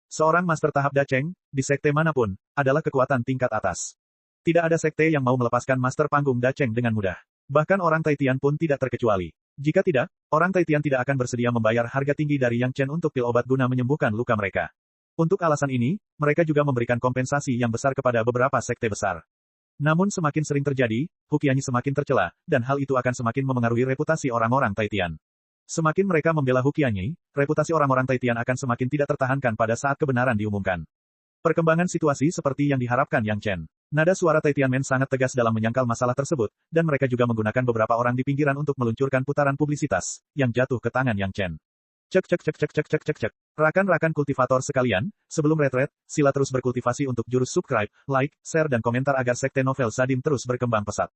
Seorang master tahap Dacheng, di sekte manapun, adalah kekuatan tingkat atas. Tidak ada sekte yang mau melepaskan master panggung Dacheng dengan mudah. Bahkan orang Taitian pun tidak terkecuali. Jika tidak, orang Taitian tidak akan bersedia membayar harga tinggi dari Yang Chen untuk pil obat guna menyembuhkan luka mereka. Untuk alasan ini, mereka juga memberikan kompensasi yang besar kepada beberapa sekte besar. Namun semakin sering terjadi, Hu Qianyi semakin tercela, dan hal itu akan semakin memengaruhi reputasi orang-orang Taitian. Semakin mereka membela Hu Qianyi, reputasi orang-orang Taitian akan semakin tidak tertahankan pada saat kebenaran diumumkan. Perkembangan situasi seperti yang diharapkan Yang Chen. Nada suara Taitianmen sangat tegas dalam menyangkal masalah tersebut, dan mereka juga menggunakan beberapa orang di pinggiran untuk meluncurkan putaran publisitas, yang jatuh ke tangan Yang Chen. Cek cek cek cek cek cek cek cek. Rakan-rakan kultivator sekalian, sebelum retret, sila terus berkultivasi untuk jurus subscribe, like, share dan komentar agar sekte novel Sadim terus berkembang pesat.